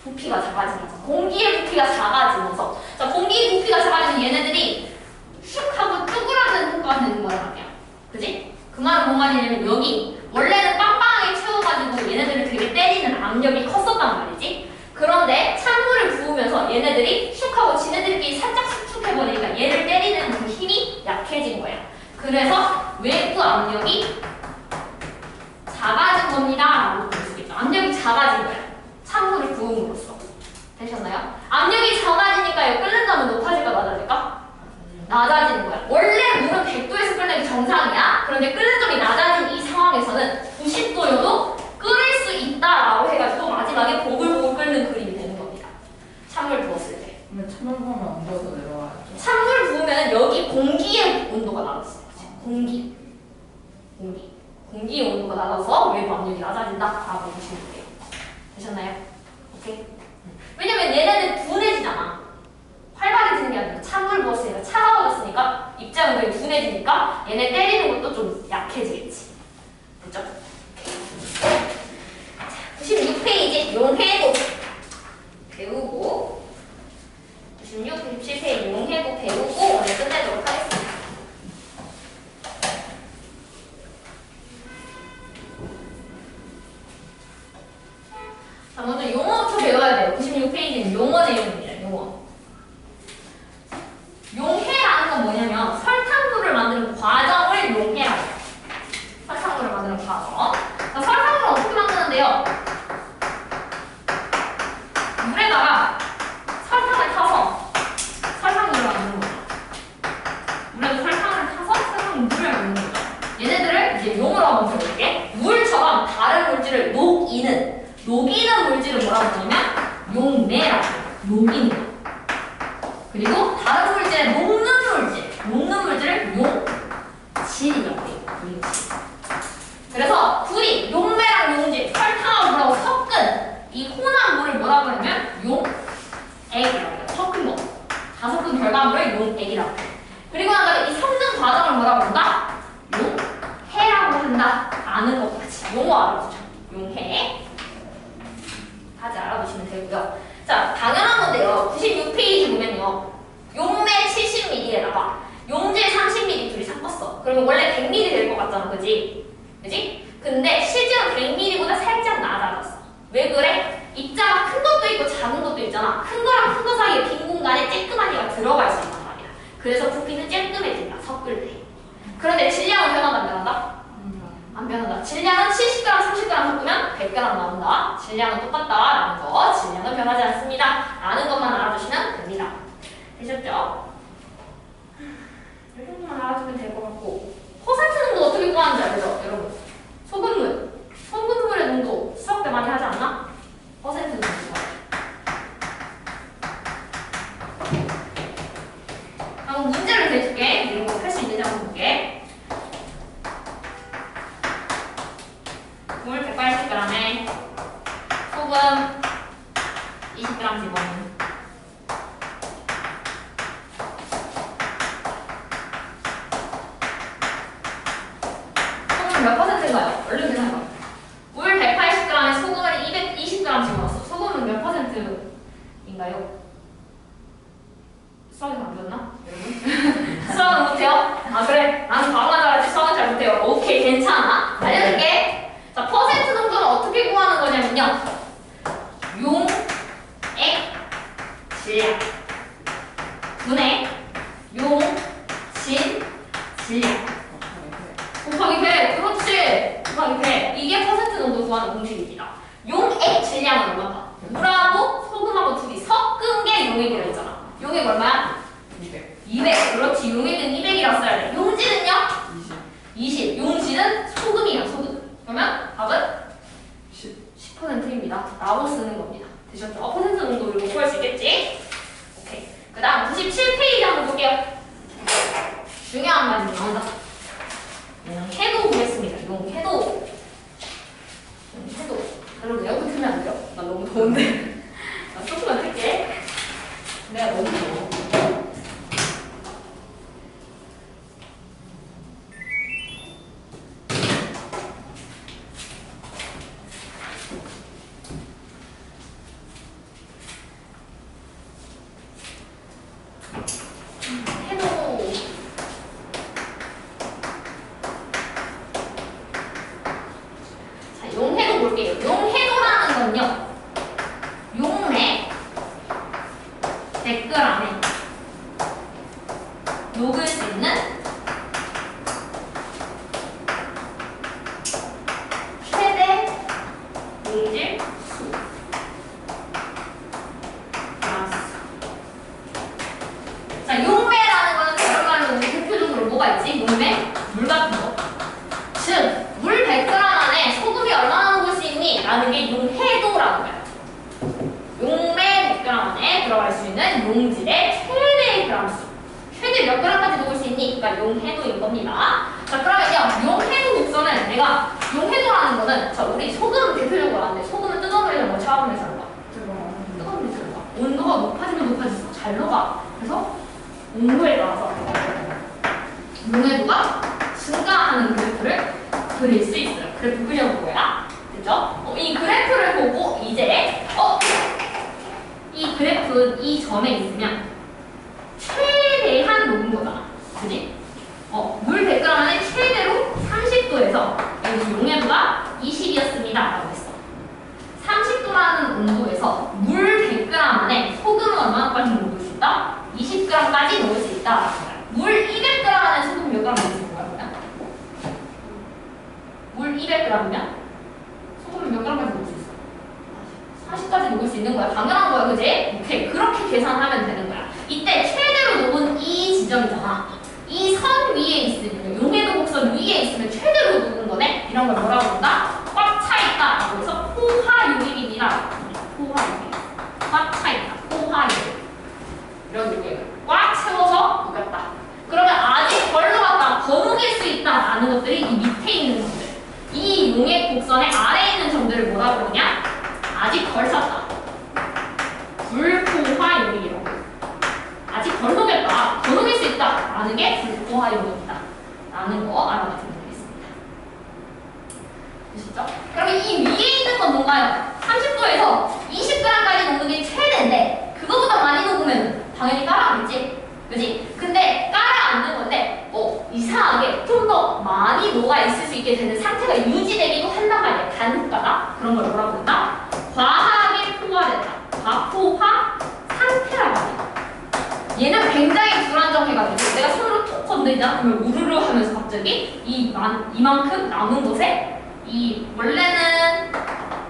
부피가 작아지면서. 공기의 부피가 작아지면서. 자, 공기의 부피가 작아지면 얘네들이 슉 하고 쭈그라드는 효과가 되는 거란 말이야. 그지? 그 말은 뭔 말이냐면 여기 원래는 빵빵하게 채워가지고 얘네들을 되게 때리는 압력이 컸었단 말이지. 그런데 찬물을 부으면서 얘네들이 슉 하고 지네들끼리 살짝 수축해버리니까 얘를 때리는 그 힘이 약해진 거야. 그래서 외부 압력이 작아진 겁니다 라고 볼 수 있죠. 압력이 작아진 거야. 찬물을 부음으로써. 되셨나요? 압력이 작아지니까 끓는 다음에 높아질까 낮아질까? 낮아지는 거야. 원래 물은 100도에서 끓는 게 정상이야. 그런데 끓는 점이 낮아진 이 상황에서는 90도여도 끓일 수 있다라고 해가지고 마지막에 보글보글 끓는 그림이 되는 겁니다. 찬물 부었을 때. 근데 찬물 부으면 온도가 더 내려와야죠. 찬물 부으면 여기 공기의 온도가 낮았어요. 공기의 온도가 낮아서 외부 압력이 낮아진다라고 보시면 돼요. 되셨나요? 오케이? 왜냐면 얘네는 둔해지잖아. 활발해지는 게 아니라 찬물 부었으니까 차가워졌으니까 입자 온도가 둔해지니까 얘네 때리는 것도 좀 약해지겠지. 그죠? 96페이지 용해도 배우고 96, 97페이지 용해도 배우고 오늘 끝내도록 하겠습니다. 자, 먼저 용어부터 배워야 돼요. 96페이지는 용어 내용입니다. 용어. 용해라는 건 뭐냐면 설탕물을 만드는 과정을 용해라고 해요. 설탕물을 만드는 과정. 자, 설탕물을 어떻게 만드는데요? 물에다가 설탕을 타서 설탕물을 만드는 거죠. 물에도 설탕을 타서 설탕물을 만드는 거죠. 얘네들을 이제 용어로 한번 배울게. 물처럼 다른 물질을 녹이는 물질을 뭐라고 부르냐면 용매라고 해요. 녹이는 거. 그리고 다른 물질에 녹는 물질을 용질이라고 해요. 용질. 그래서 둘이 용매랑 용질, 설탕하고 물하고 섞은 이 혼합 물을 뭐라고 하냐면 용액이라고 해요. 섞은 거. 다 섞은 결과물을 용액이라고 해요. 그리고 한 가지 이 섞는 과정을 뭐라고 한다? 용해라고 한다. 아는 것까지. 용어 알아두죠. 용해. 까지 알아두시면 되고요. 자, 당연한 건데요. 96페이지 보면요. 용매 70ml에다가 용질 30ml 둘이 섞었어. 그러면 원래 100ml 될 것 같잖아. 그지? 근데 실제로 100ml보다 살짝 낮아졌어. 왜 그래? 입자가 큰 것도 있고 작은 것도 있잖아. 큰 거랑 큰 거 사이에 빈 공간에 쬐끄만 이가 들어갈 수 있단 말이야. 그래서 부피는 쬐끔해진다. 섞을 때. 그런데 질량은 변하다 안 변한다? 안 변한다. 질량은 70g, 30g 섞으면 100g 나온다. 질량은 똑같다라는 거. 질량은 변하지 않습니다. 라는 것만 알아두시면 됩니다. 되셨죠? 이 정도만 알아두면 될 것 같고. 퍼센트 농도 어떻게 구하는지 알죠? 여러분. 소금물의 농도 수학 때 많이 하지 않나? 퍼센트 농도 구하자. 그럼 문제를 내줄게. 이거 할 수 있는지 한번 볼게. 물 180g에 소금 20g 집어넣는. 해봐요. 얼른 계산해봐. 물 180g에 소금을 220g 집어넣었어. 소금은 몇 %인가요? 수학이 안 좋나? 여러분? 수학은 못해요? 아 그래? 나는 과학만 잘하지 수학은 잘 못해요. 오케이 괜찮아. 알려줄게. 자 퍼센트 정도는 어떻게 구하는 거냐면요. 용, 액, 질량 분의 용, 진, 질량 곱하기 100. 그렇지. 곱하기 100. 이게 퍼센트 정도 구하는 공식입니다. 용액 질량은 얼마다? 물하고 소금하고 둘이 섞은 게 용액이라고 했잖아. 용액 얼마야? 200. 200. 그렇지. 용액은 200이라고 써야 돼. 용질은요? 20. 20. 용질은 소금이야. 소금. 그러면 답은 10%입니다. 라고 쓰는 겁니다. 되셨죠? 퍼센트 정도 이거 구할 수 있겠지? 오케이. 그 다음 97페이지 한번 볼게요. 중요한 말이 나온다. 해도 보겠습니다. 용해도. 용해도. 여러분 에어컨 틀면 안 돼요? 나 너무 더운데. 나 조금만 틀게. 내가 너무 더워. 해도. 자, 용해도 볼게요. 용해도라는 건요. 용매 100g에 녹을 수 있는 최대 용질 수. 자, 용매라는 거는 다른 말로 우리 대표적으로 뭐가 있지? 용매? 물 같은 거. 즉, 물 100g 안에 소금이 얼마나 녹을 수 있니? 라는 게 용해도라는 거야. 용매 100g 안에 들어갈 수 있는 용질의 최대 g수. 최대 몇 g까지 녹을 수 있니? 그러니까 용해도인 겁니다. 자, 그러면요. 용해도 곡선은 내가 용해도라는 거는 자, 우리 소금 대표적으로 아는데 소금은 뜨거운 물에 넣고 차가운 물에 넣어. 뜨거운 물에 넣어. 온도가 높아지면 높아질수록 잘 녹아. 그래서 온도에 따라서 용해도가 증가하는 그래프를 그릴 수 있어요. 그래프 그려볼 거야. 됐죠? 이 그래프를 보고 이제 이 그래프 이 점에 있으면 최대한 녹은 거잖아. 그지? 물 100g 안에 최대로 30도에서 여기 용해도가 20이었습니다. 라고 했어. 30도라는 온도에서 물 100g 안에 소금은 얼마나까지 녹을 수 있다? 20g까지 넣을 수 있다. 물 200g 안에 소금 몇 g 넣을 수 있는 거야? 그러면? 물 200g이면 소금은 몇 g까지 넣을 수 있어? 40까지 녹을 수 있는 거야. 당연한 거야. 그지? 오케이. 그렇게 계산하면 되는 거야. 이때 최대로 녹은 이 지점이잖아. 이 선 위에 있으면 용해도 곡선 위에 있으면 최대로 녹은 거네. 이런 걸 뭐라고 부른다? 꽉 차 있다. 라고 해서 포화용액입니다. 포화용액. 꽉 차 있다. 포화용액. 이런 용액을 꽉 채워서 녹였다. 그러면 아직 덜 녹았다, 더 녹일 수 있다라는 것들이 이 밑에 있는 점들. 이 용액 곡선의 아래에 있는 점들을 뭐라고 그러냐? 아직 덜 찼다. 불포화용액이라고. 아직 덜 녹였다, 더 녹일 수 있다라는 게 불포화용액이다. 라는 거 알아두시면 되겠습니다. 되셨죠? 그러면 이 위에 있는 건 뭔가요? 30도에서 20g까지 녹는 게 최대인데 그거보다 많이 녹으면 당연히 가라앉겠지? 그지? 근데 가라앉는 건데 이상하게 좀 더 많이 녹아 있을 수 있게 되는 상태가 유지되기도 한단 말이야. 단가가 그런 걸 뭐라고 한다? 과하게 포화된다. 과포화 상태라고 합니다. 얘는 굉장히 불안정해가지고 내가 손으로 톡 건드리자 그러면 우르르 하면서 갑자기 이만큼 남은 곳에 이 원래는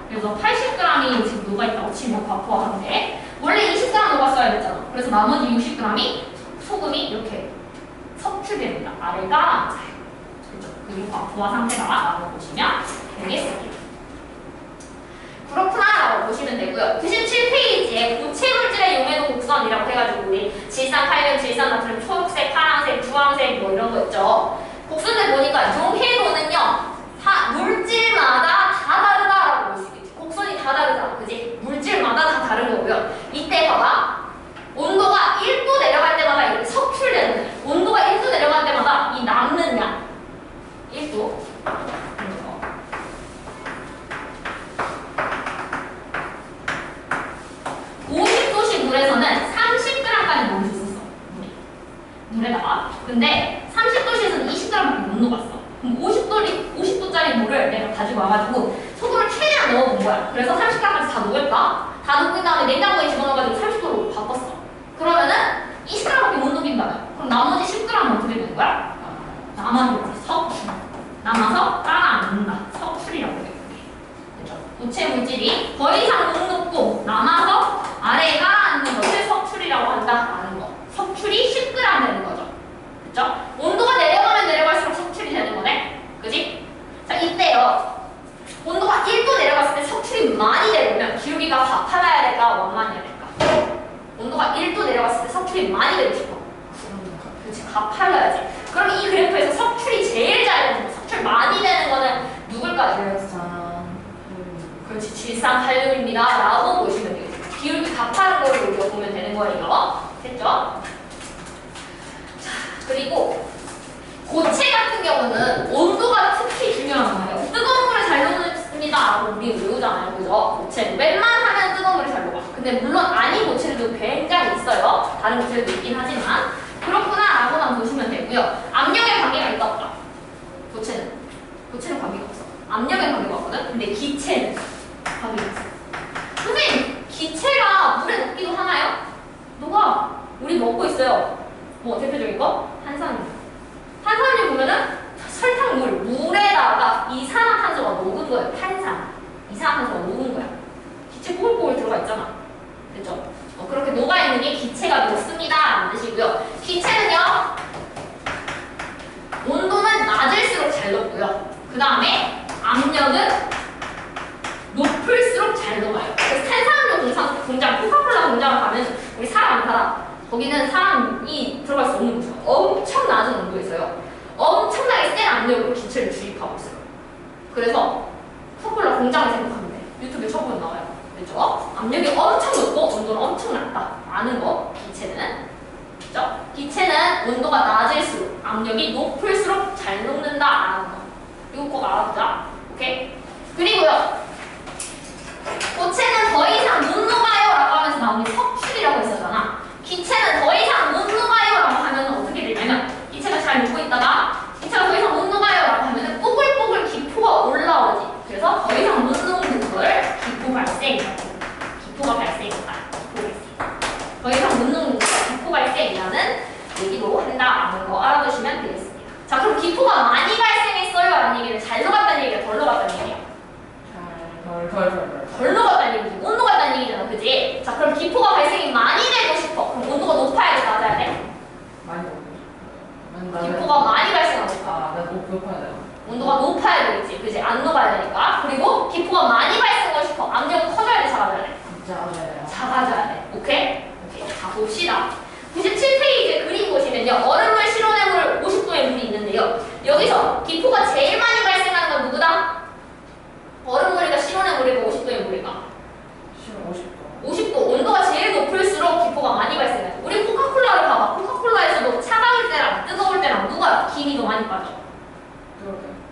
그래서 80g이 지금 녹아있다고 치면 과포화 상태. 원래 20g 녹았어야 됐잖아. 그래서 나머지 60g이 소금이 이렇게 섭취됩니다. 아래가 앉아요. 그렇죠? 그리고 과포화 상태가 라고 보시면 되겠습니다. 그렇구나 라고 보시면 되고요. 97페이지에 고체물질의 용해도 곡선이라고 해가지고 우리 질산, 칼륨, 질산, 나트륨, 초록색, 파란색, 주황색 뭐 이런 거 있죠. 곡선을 보니까 용해도는요 물질마다 다 다르다라고 볼 수 있겠지. 곡선이 다 다르잖아. 그지? 물질마다 다 다른 거고요. 이때 봐봐. 온도가 1도 내려갈 때마다 이렇게 석출되는 거야. 온도가 1도 내려갈 때마다 이 남는 양 1도 물에다가. 근데 30도씨에서는 20g밖에 못 녹았어. 그럼 50도짜리 물을 내가 가지고 와가지고 소금을 최대한 넣어본 거야. 그래서 30g까지 다 녹였다. 다 녹인 다음에 냉장고에 집어넣어가지고 30도로 바꿨어. 그러면은 20g밖에 못 녹인다며. 그럼 나머지 10g은 어떻게 되는 거야? 남아서 가라앉는다. 석출이라고 해요. 그렇죠? 고체 물질이 더 이상 못 녹고 남아서 아래에 가라앉는 것을 석출이라고 한다라는 거. 석출이 10g 되는 거죠. 그렇죠? 온도가 내려가면 내려갈수록 석출이 되는 거네. 그지? 자, 이때요. 온도가 1도 내려갔을 때 석출이 많이 되려면 기울기가 가팔라야 될까? 완만해야 될까? 온도가 1도 내려갔을 때 석출이 많이 되고 싶어. 그렇지, 가팔라야지. 그럼 이 그래프에서 석출이 제일 잘 되는 거, 석출 많이 되는 거는 누굴까요? 그렇지, 질산칼륨입니다. 라고 보시면 되겠죠. 기울기 가파른 거를 우리가 보면 되는 거예요. 됐죠? 자, 그리고 고체 같은 경우는 온도가 특히 중요한 거예요. 뜨거운 물을 잘 녹습니다. 라고 우리 외우잖아요. 그죠? 고체는 웬만하면 뜨거운 물이 잘 녹아. 근데 물론 아닌 고체들도 굉장히 있어요. 다른 고체들도 있긴 하지만. 그렇구나 라고만 보시면 되고요. 압력에 관계가 있다 없다? 고체는 관계가 없어. 압력에 관계가 없거든? 근데 기체는 관계가 있어. 선생님, 기체가 물에 녹기도 하나요? 녹아. 우리 먹고 있어요. 뭐 대표적인 거? 탄산음료. 탄산음료 보면은 설탕물, 물에다가 이산화탄소가 녹은 거예요. 탄산. 이산화탄소가 녹은 거야. 기체 뽀글뽀글 들어가 있잖아. 됐죠? 그렇게 녹아있는 게 기체가 녹습니다. 라는 뜻이고요. 기체는요, 온도는 낮을수록 잘 녹고요. 그 다음에 압력은 높을수록 잘 녹아요. 그래서 탄산음료 공장, 코카콜라 공장을 가면 우리 사람 안 타다. 거기는 사람이 들어갈 수 없는 곳이에요. 엄청 낮은 온도에 있어요. 엄청나게 센 압력으로 기체를 주입하고 있어요. 그래서 코카콜라 공장을 생각하면 돼. 유튜브에 쳐보면 나와요. 그렇죠? 압력이 엄청 높고 온도는 엄청 낮다. 아는 거, 기체는. 그렇죠? 기체는 온도가 낮을수록 압력이 높을수록 잘 녹는다. 아는 거. 이거 꼭 알아두자. 오케이? 그리고요. 고체는 더 이상 못 녹아요. 라고 하면서 나오는 게 석출이라고 했었잖아. 기체는 더 이상 못 녹아요. 라고 하면 어떻게 되냐면 기체가 잘 녹고 있다가 기체가 더 이상 못 녹아요. 라고 하면 뽀글뽀글 기포가 올라오지. 그래서 더 이상 못 녹는 걸 기포 발생이라고. 기포가 발생한다. 기포 발생. 더 이상 못 녹는 걸 기포 발생이라는 얘기도 한다라는 거 알아두시면 되겠습니다. 자, 그럼 기포가 많이 발생했어요. 라는 얘기는 잘 녹았다는 얘기야, 덜 녹았다는 얘기야? 덜 녹았다는 얘기지. 못 녹았다는 얘기잖아. 그지? 자, 그럼 기포가 발생이 많이 되고 싶어. 그럼 온도가 높아야 돼, 낮아야 돼? 많이 먹고 기포가 많이 발생하고 싶어. 아, 내가 높아야 돼요. 온도가 높아야 되겠지. 그지? 안 녹아야 되니까. 그리고 기포가 많이 발생하고 싶어. 압력은 커져야 돼, 작아져야 돼? 작아져야 돼. 오케이? 오케이. 자, 봅시다. 97페이지에 그림 보시면요. 얼음물, 실온의 물, 50도의 물이 있는데요. 여기서 기포가 제일 많이 발생하는 건 누구다? 얼음물이가 실온의 물이가 50도의 물이가? 50도. 온도가 제일 높을수록 기포가 많이 발생하죠. 우리 코카콜라를 봐봐. 코카콜라에서도 차가울 때랑 뜨거울 때랑 누가 김이 더 많이 빠져?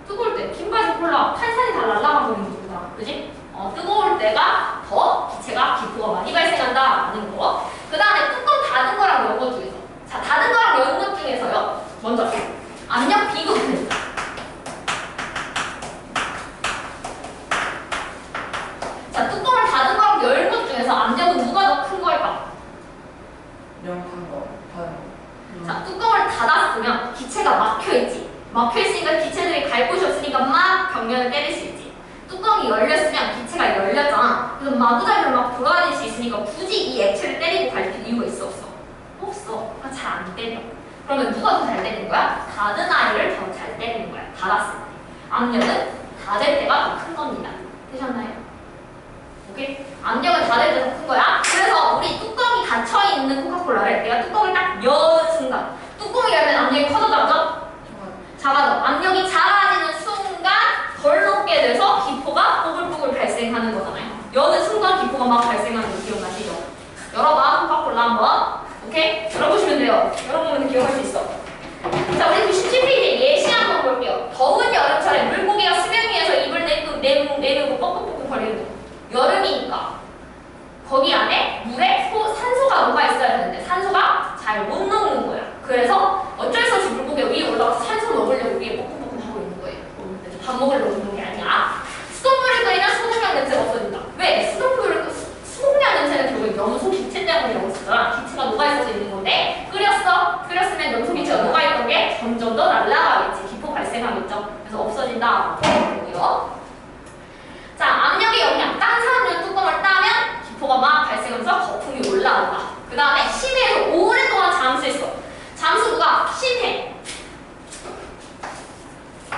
뜨거울 때. 김 빠진 콜라 탄산이 다 날아가 버리는 거구나. 그지? 뜨거울 때가 더 기포가 많이 발생한다라는 거. 그 다음에 뚜껑 닫은 거랑 연 것 중에서. 자, 닫은 거랑 연 것 중에서요. 먼저 압력 비교입니다. 자, 뚜껑을 닫은 거랑 열 것 중에서 압력은 누가 더 큰 걸까? 자, 뚜껑을 닫았으면 기체가 막혀있지. 막혀있으니까 기체들이 갈 곳이 없으니까 막 벽면을 때릴 수 있지. 뚜껑이 열렸으면 기체가 열렸잖아. 그래서 마구잡이로 막 돌아다닐 수 있으니까 굳이 이 액체를 때리고 갈 이유가 있어 없어? 없어. 그러니까 잘 안 때려. 그러면 누가 더 잘 때리는 거야? 닫은 아이를 더 잘 때리는 거야. 닫았을 때. 압력은 닫을 때가 더 큰 겁니다. 되셨나요? 오케이? 압력은 닫을 때 더 큰 거야. 그래서 우리 뚜껑이 닫혀있는 코카콜라를 내가 뚜껑을 딱 연 순간 뚜껑이 열면 압력이 커져 작아져? 작아져. 압력이 작아지는 순간 덜 높게 돼서 기포가 뽀글뽀글 발생하는 거잖아요. 여는 순간 기포가 막 발생하는 거 기억나시죠? 열어봐. 코카콜라 한번. 오케이? 열어보시면 돼요. 여러분은 기억할 수 있어. 자, 우리 97페이지 예시 한번 볼게요. 더운 여름철에 물고기가 수면 위에서 입을 내밀고 뻑뻑뻑뻑 거리는 거. 여름이니까 거기 안에 물에 산소가 녹아 있어야 되는데 산소가 잘 못 녹는 거야. 그래서 어쩔 수 없이 물고기 위에 올라가서 산소 먹으려고 위에 뻐끔뻐끔 하고 있는 거예요. 밥 먹으려고 있는 게 아니야. 수돗물을 끓이면 수공량 냄새가 없어진다. 왜? 수공량 냄새는 결국 염소 기체 때문이라고 했잖아. 기체가 녹아있어서 있는 건데 끓였으면 염소 기체가 녹아있던 게 점점 더 날아가겠지. 기포 발생하겠죠. 그래서 없어진다. 그리고요. 자, 압력의 영향. 탄산음료 뚜껑을 따면 기포가 막 발생하면서 거품이 올라온다. 그 다음에 심해에서 오랫동안 잠수했어. 잠수부가 심해.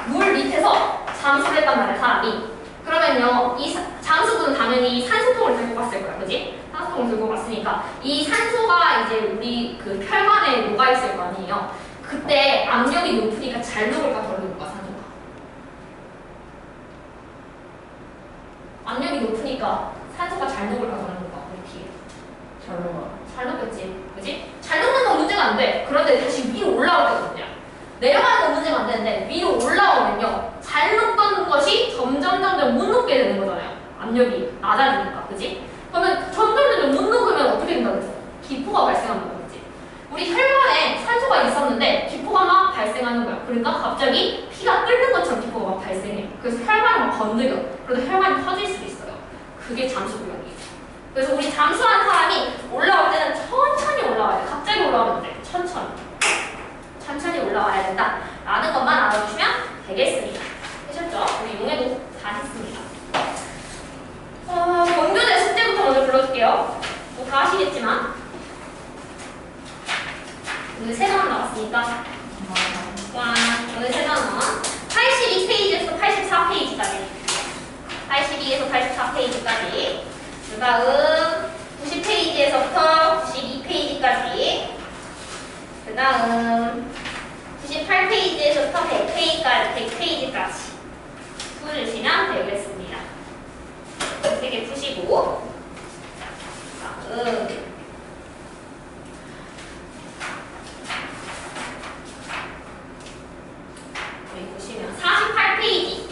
물 밑에서 잠수를 했단 말이야, 사람이. 그러면요, 이 잠수부는 당연히 산소통을 들고 갔을 거야, 그지? 산소통을 들고 갔으니까 이 산소가 이제 우리 그 혈관에 녹아있을 거 아니에요. 그때 압력이 높으니까 잘 녹을까 덜 녹을까, 산소가? 압력이 높으니까 산소가 잘 녹을까 덜 녹을까, 우리 피에. 잘 녹아. 잘 녹겠지, 그지? 잘 녹는 건 문제가 안 돼. 그런데 다시 위로 올라올 때거든요. 내려가는 건 문제가 안 되는데 위로 올라오면요, 잘 녹던 것이 점점 못 녹게 되는 거잖아요. 압력이 낮아지니까, 그지? 그러면 점점 못 녹으면 어떻게 된다고 했어? 기포가 발생하는 거겠지. 우리 혈관에 산소가 있었는데 기포가 막 발생하는 거야. 그러니까 갑자기 피가 끓는 것처럼 기포가 막 발생해. 그래서 혈관을 막 건드려. 그래서 혈관이 터질 수도 있어요. 그게 잠수부력이에요. 그래서 우리 잠수한 사람이 올라올 때는 천천히 올라와야 돼. 갑자기 올라오면 안 돼. 천천히 올라와야 된다. 라는 것만 알아주시면 되겠습니다. 되셨죠? 우리 용해도 다 했습니다. 본교재 숙제부터 먼저 불러줄게요. 뭐 다 아시겠지만 오늘 3번 나왔으니까 와, 오늘 3번 82페이지에서 84페이지까지 82에서 84페이지까지 그 다음 90페이지에서부터 92페이지까지 그 다음 98페이지에서부터 100페이지까지 풀으시면 되겠습니다. 3개 푸시고 다음 여기 보시면 48페이지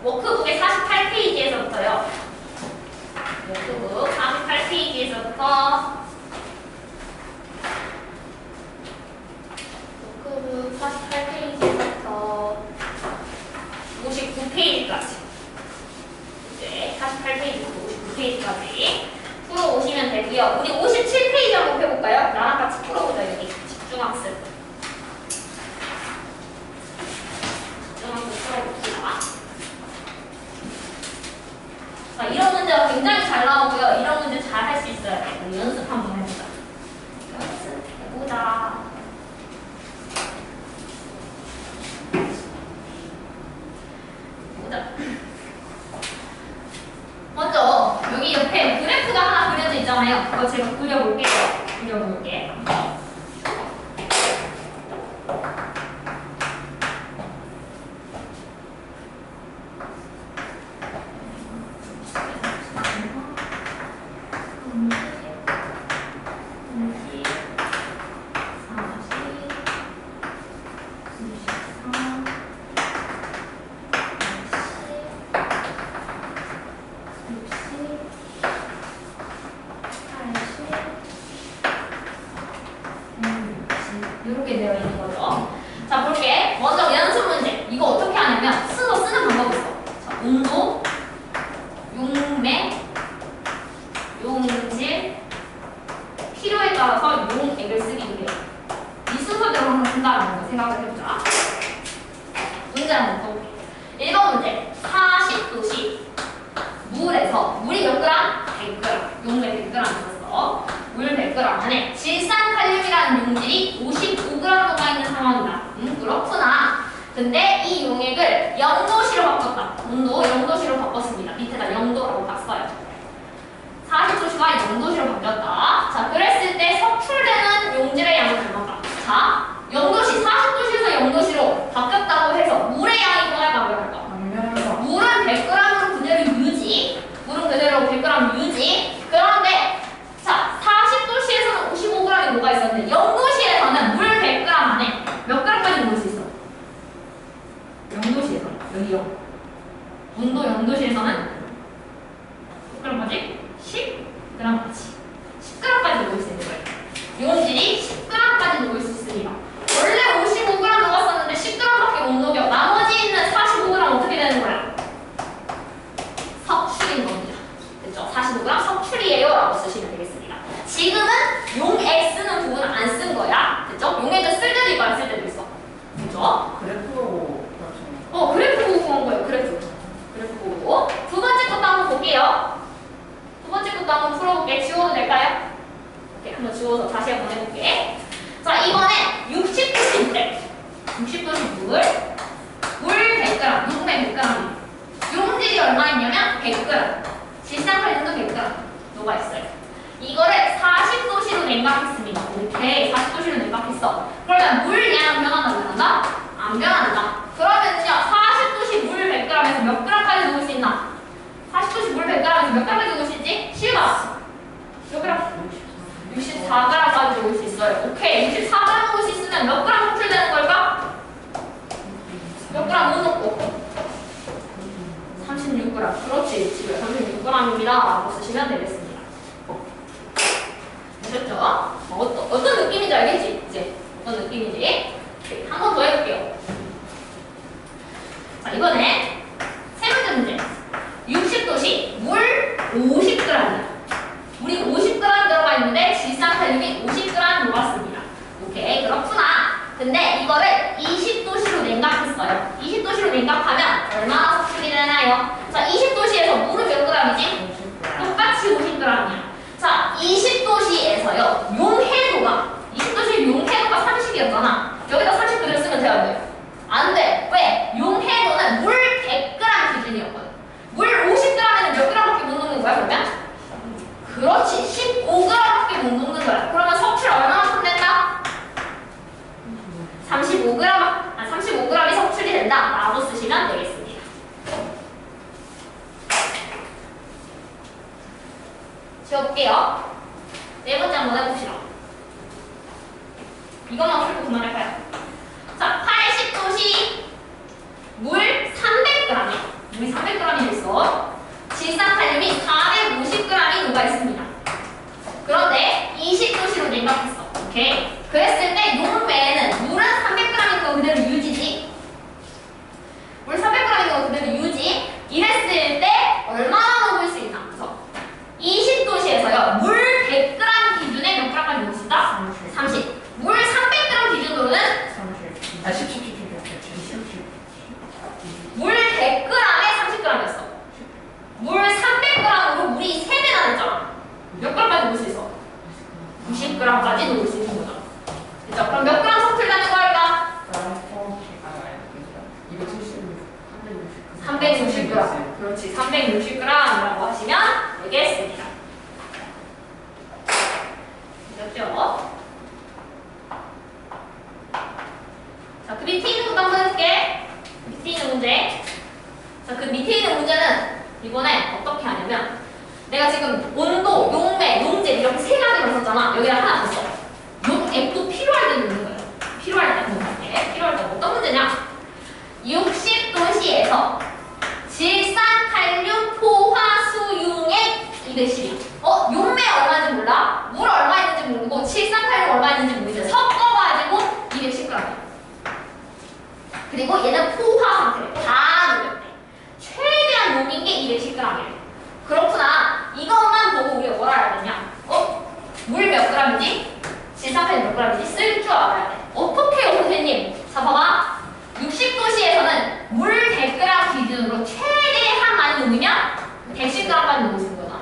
워크북의 48페이지에서부터요. 워크북 48페이지에서부터 48페이지부터 59페이지까지 이제 48페이지부터 59페이지까지 풀어오시면 되고요. 우리 57페이지 한번 해볼까요? 나랑 같이 풀어보자. 여기 집중학습 풀어봅시다. 자, 이런 문제가 굉장히 잘 나오고요. 이런 문제 잘 할 수 있어야 돼요. 우리 연습 한번 해보자. 연습해보자. 먼저 여기 옆에 그래프가 하나 그려져 있잖아요. 그거 제가 그려볼게요. 그려볼게. 이렇게 되어 있는 거죠. 자, 볼게. 먼저 연습 문제. 이거 어떻게 하냐면 쓰는 방법이 있어. 자, 온도, 용매, 용질, 필요에 따라서 용액을 쓰기 돼요. 이 순서대로 한번 쓴다는 거 생각을 해보자. 문제 한번 써볼게요. 1번 문제. 40도씨 물에서 물이 몇 그램? 100g. 용매 100g 있었어. 물 100g 안에 질산칼륨이라는 용질이 55g 녹아있는 상황이다. 그렇구나. 근데 이 용액을 0도씨로 바꿨다. 온도 0도씨로 바꿨습니다. 밑에다 0도라고 딱 써요. 40도씨가 0도씨로 바뀌었다. 자, 그랬을 때 석출되는 용질의 양은 얼마인가? 자, 0도씨, 40도씨에서 0도씨로 바뀌었다고 해서 물의 양이 변할까 변할까? 물은 100g으로 그대로 유지. 물은 그대로 100g 유지. 그런데 자, 40도씨에서는 55g이 녹아 있었는데 0도씨에서는 물 100g 안에 몇 g까지 녹을 수 있어? 0도씨에서는 여기 0. 온도 0도씨에서는 몇 g까지? 10g까지. 10g까지 녹을 수 있는 거예요. 용질이 10g까지 녹을 수 있습니다. 오케이. 40도씨로 냉각했어. 그러면 물 양은 변한다, 안 변한다? 안 변한다. 그러면요, 40도씨 물 100g에서 몇 g까지 녹을 수 있나? 40도씨 물 100g에서 몇 g까지 녹을 수 있지? 쉬워봐. 몇 g? 64g까지 녹을 수 있어요. 오케이. 64g 녹을 수 있으면 몇 g 속출되는 걸까? 몇 g 못 녹고? 36g. 그렇지. 지금 36g입니다. 라고 쓰시면 되겠습니다. 되셨죠? 어떤 느낌인지 알겠지? 이제 어떤 느낌인지 한 번 더 해볼게요. 자, 이번에 세 번째 문제. 60도씨 물 50g이야. 물이 50g 들어가 있는데 질산칼륨이 50g 녹았습니다. 오케이, 그렇구나. 근데 이거를 20도씨로 냉각했어요. 20도씨로 냉각하면 얼마나 석출이 되나요? 자, 20도씨에서 물은 몇 g이지? 똑같이 50g이야. 자, 20도씨에서요, 용해도가, 20도씨 용해도가 30이었잖아. 여기다 30 그렸으면 돼야 돼요. 안 돼. 왜? 용해도는 물 100g 기준이었거든. 물 50g에는 몇 g밖에 못 녹는 거야, 그러면? 그렇지. 15g밖에 못 녹는 거야. 그러면 석출 얼마만큼 된다? 35g이 석출이 된다. 라고 쓰시면 되겠습니다. 지워볼게요. 네 번째 한번 해봅시다. 이것만 풀고 그만할까요? 자, 80도씨 물 300g이야. 물이 300g이 됐어. 질산칼륨이 450g이 녹아있습니다. 그런데 20도씨로 냉각했어. 오케이? 그랬을 때 용매에는 물은 300g인 거 그대로 유지지. 물 300g인 거 그대로 유지. 이랬을 때 얼마나 녹을 수 있나? 그래서 20도씨에서요, 물 100g 기준에 몇 g까지 녹을 수 있다? 30. 물 300g 기준으로는 10. 물 100g에 30g이었어. 물 300g으로 물이 3배나 됐잖아. 몇 g까지 녹을 수 있어? 90g까지 녹을 수 있는 거죠. 그죠? 그럼 몇 g 석출되는 거일까? 360g. 그렇지. 360g이라고 하시면 되겠습니다. 됐죠? 자, 그 밑에 있는 것도 한번 해볼게. 밑에 있는 문제. 자, 그 밑에 있는 문제는 이번에 어떻게 하냐면, 내가 지금 온도, 용매, 용질 이렇게 세 가지를 썼잖아. 여기다 하나 더 써. 용액도 필요할 때 넣는 거예요. 필요할 때 넣는 게. 필요할 때 어떤 문제냐? 60도씨에서 질산칼륨 포화수용액 212. 용매 얼마인지 몰라? 물 얼마 있는지 모르고 질산칼륨 얼마 있는지 모르지. 섞어가지고 210g이야. 그리고 얘는 포화 상태래. 다 녹였대. 최대한 녹인 게 210g이래. 그렇구나. 이것만 보고 우리가 뭘 알아야 되냐? 물 몇 g이지? 질산칼륨 몇 g이지? 쓸 줄 알아야 돼. 어떻게 해요, 선생님? 자, 봐봐. 60도씨에서는 물 100g 기준으로 최대한 많이 녹으면 110g까지 녹을 수 있는 거다.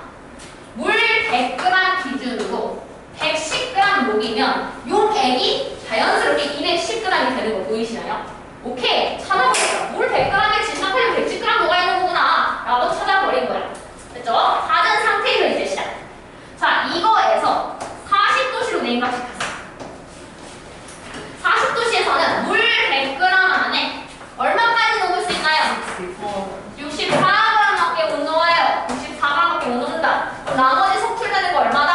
물 100g 기준으로 110g 녹이면 용액이 자연스럽게 210g이 되는 거 보이시나요? 오케이. 찾아버렸어. 물 100g에 질산칼륨 110g 녹아있는 거구나. 라고 찾아버린 거야. 됐죠? 받은 상태에서 이제 시작. 자, 이거에서 40도씨로 냉각시켰어. 40도씨에서는 물 100g 안에 얼마까지 녹을 수 있나요? 64g밖에 못 녹아요. 64g밖에 못 녹는다. 그럼 나머지 석출되는 거 얼마다?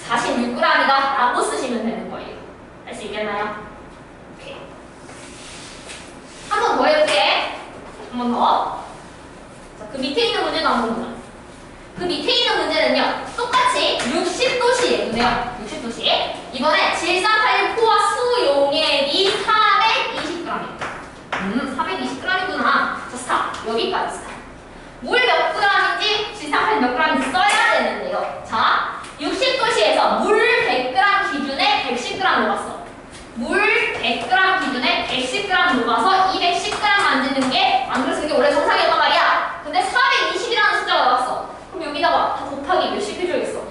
46g이다. 라고 쓰시면 되는 거예요. 할 수 있겠나요? 오케이. 한 번 더 해볼게. 한 번 더. 자, 그 밑에 있는 문제도 한번 보자. 그 밑에 있는 문제는요, 똑같이 60도씨예요. 60도씨. 이번에 질산칼륨 포화 수용액이 420g이에요. 420g이구나. 자, 스탑. 여기까지 스탑. 물 몇 g인지 질산칼륨 몇 g인지 써야 되는데요. 자, 60도씨에서 물 100g 기준에 110g 녹았어. 물 100g 기준에 110g 녹아서 210g 만드는 게, 안 그래서 이게 원래 정상이었단 말이야. 근데 420이라는 숫자가 나왔어. 그럼 여기다가 다 곱하기 몇씩 해줘야겠어?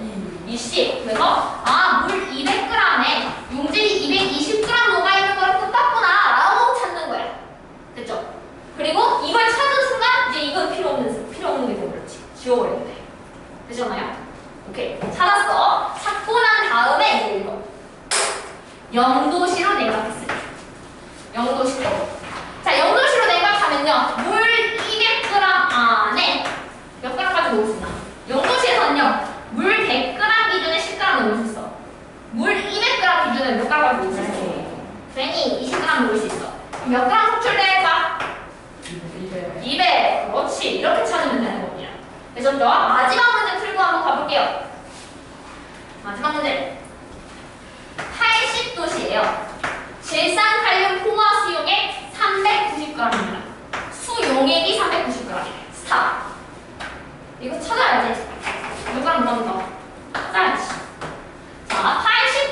20. 그래서 물 200g에 용질이 220g 녹아있는 거랑 똑같구나 라고 찾는 거야. 됐죠? 그리고 이걸 찾은 순간 이제 이건 필요 없는 게 돼버렸지. 지워버리면 돼. 되셨나요? 오케이. 찾았어. 찾고 난 다음에 0도시로 냉각했어요. 0도시로. 자, 0도시로 냉각하면요. 물 200g 안에 몇 g까지 넣을 수 있나? 0도시에서는요. 물 100g 기준에 10g 넣을 수 있어. 물 200g 기준에 몇 g까지 넣을 수 있어? 괜히 20g 넣을 수 있어. 그럼 몇 g 속출될까? 200. 그렇지. 이렇게 찾으면 되는 겁니다. 되셨죠? 마지막 문제 풀고 한번 가볼게요. 마지막 문제. 80도시예요. 질산칼륨 포화 수용액 390g입니다. 수용액이 390g이에요. 스탑. 이거 찾아야지. 몇 g 넣었나? 짜야지. 자,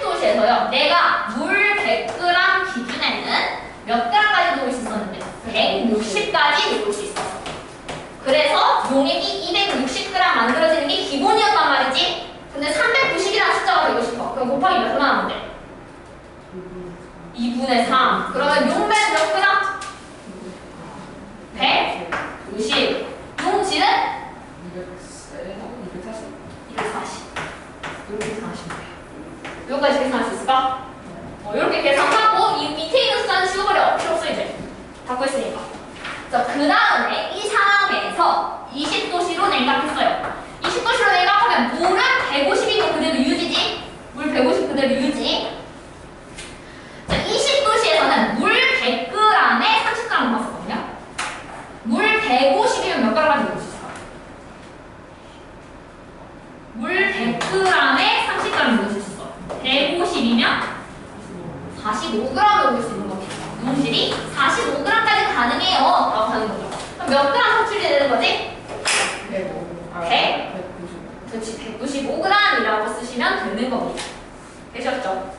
80도시에서요. 내가 물 100g 기준에는 몇 g까지 넣을 수 있었는데 160까지 넣을 수 있었어. 그래서 용액이 260g 만들어지는 게 기본이었단 말이지. 근데 390이라는 숫자가 되고 싶어. 그럼 곱하기 몇 하면 돼? 2분의 3. 그러면 용매는 몇 g? 190. 용질은? 240. 이렇게 계산하시면 돼요. 여기까지 계산할 수 있을까? 이렇게 계산하고 이 밑에 있는 숫자는 지워버려. 필요 없어 이제. 받고 있으니까. 자, 그 다음에 이 상황에서 20도씨로 냉각했어요. 20도씨로 냉각하면 물은 150이고 그대로 유지지? 물 150 그대로 유지? 자, 20도씨에서는 물 100g에 30g 넣었거든요. 물 150이면 몇 g까지 넣을 수 있을까? 물 100g에 30g 넣을 수 있어. 150이면 45g 넣을 수 있는 겁니다. 용질이 45g까지 가능해요. 라고 하는 거죠. 그럼 몇 g 속출이 되는 거지? 100? 그렇지. 195g이라고 쓰시면 되는 겁니다. 되셨죠?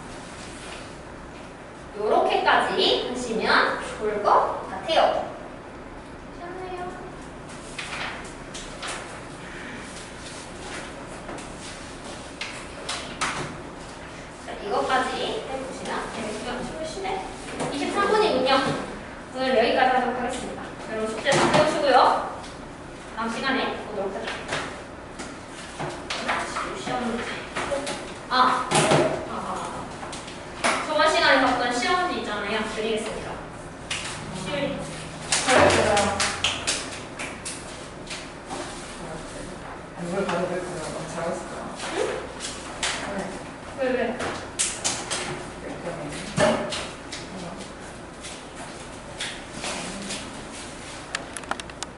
요렇게까지 하시면 좋을 것 같아요. 되셨나요? 자, 이것까지 해보시면 되겠고요. 쉬네. 23분이군요. 오늘 여기까지 하도록 하겠습니다. 여러분 숙제 다 해오시고요. 다음 시간에 보도록 하죠. 시험 문제. 저번 시간에 봤던 시험 문제 있잖아요. 드리겠습니다. 쉬울